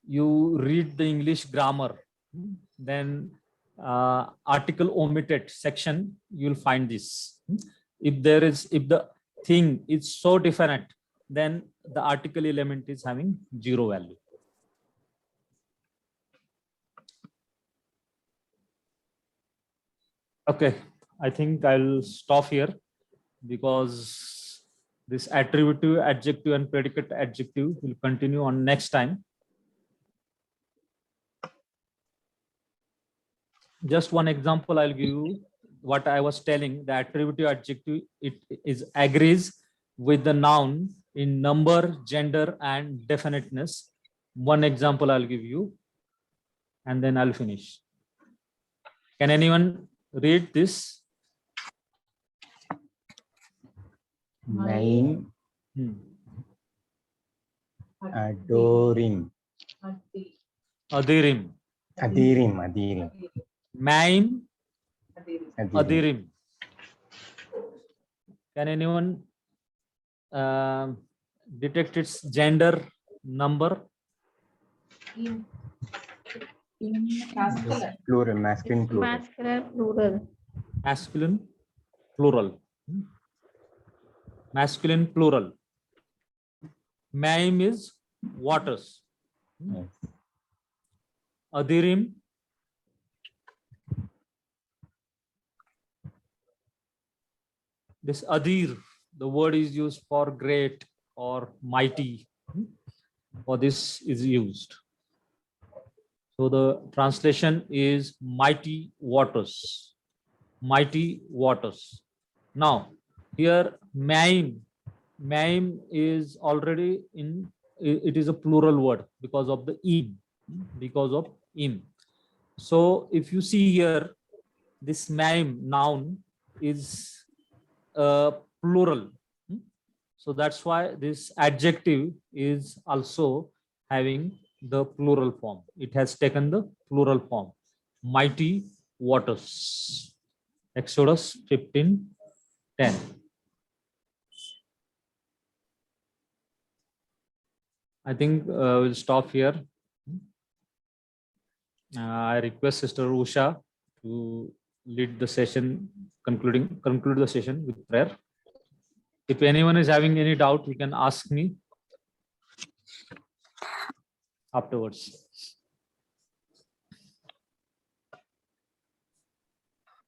you read the English grammar, then article omitted section, you'll find this. If the thing is so definite, then the article element is having 0 value. Okay, I think I'll stop here because this attributive adjective and predicate adjective will continue on next time. Just one example I'll give you. What I was telling, the attributive adjective, it is agrees with the noun in number, gender, and definiteness. One example I'll give you, and then I'll finish. Can anyone read this? Name adorim. Adirim. Adirim. Maim Adirim. Can anyone detect its gender, number? Plural, masculine, plural. Masculine, plural. Masculine, plural. Masculine, plural. Maim is waters. Yes. Adirim, this adir, the word is used for great or mighty. For this is used. So the translation is mighty waters. Mighty waters. Now here maim is already in, it is a plural word because of the im. So if you see here, this maim noun is plural. So that's why this adjective is also having the plural form. It has taken the plural form. Mighty waters. Exodus 15:10. I think we'll stop here. I request Sister Usha to lead the session, conclude the session with prayer. If anyone is having any doubt, you can ask me afterwards.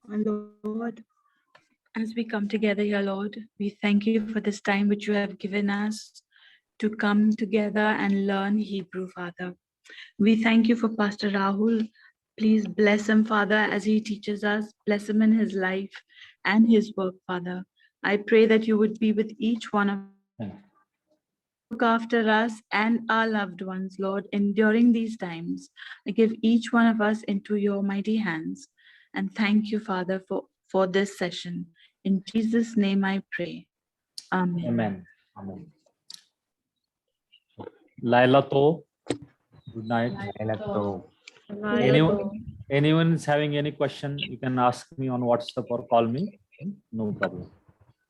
Lord, as we come together here, Lord, we thank you for this time which you have given us to come together and learn Hebrew, Father. We thank you for Pastor Rahul. Please bless him, Father, as he teaches us. Bless him in his life and his work, Father. I pray that you would be with each one of Look after us and our loved ones, Lord, during these times. I give each one of us into your mighty hands. And thank you, Father, for this session. In Jesus' name I pray. Amen. Amen. Amen. Laila To, good night. Electro. Anyone is having any question, you can ask me on WhatsApp or call me. No problem.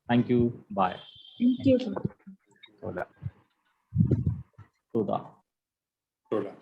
Thank you. Bye. Thank you. Toda. Toda. Tola.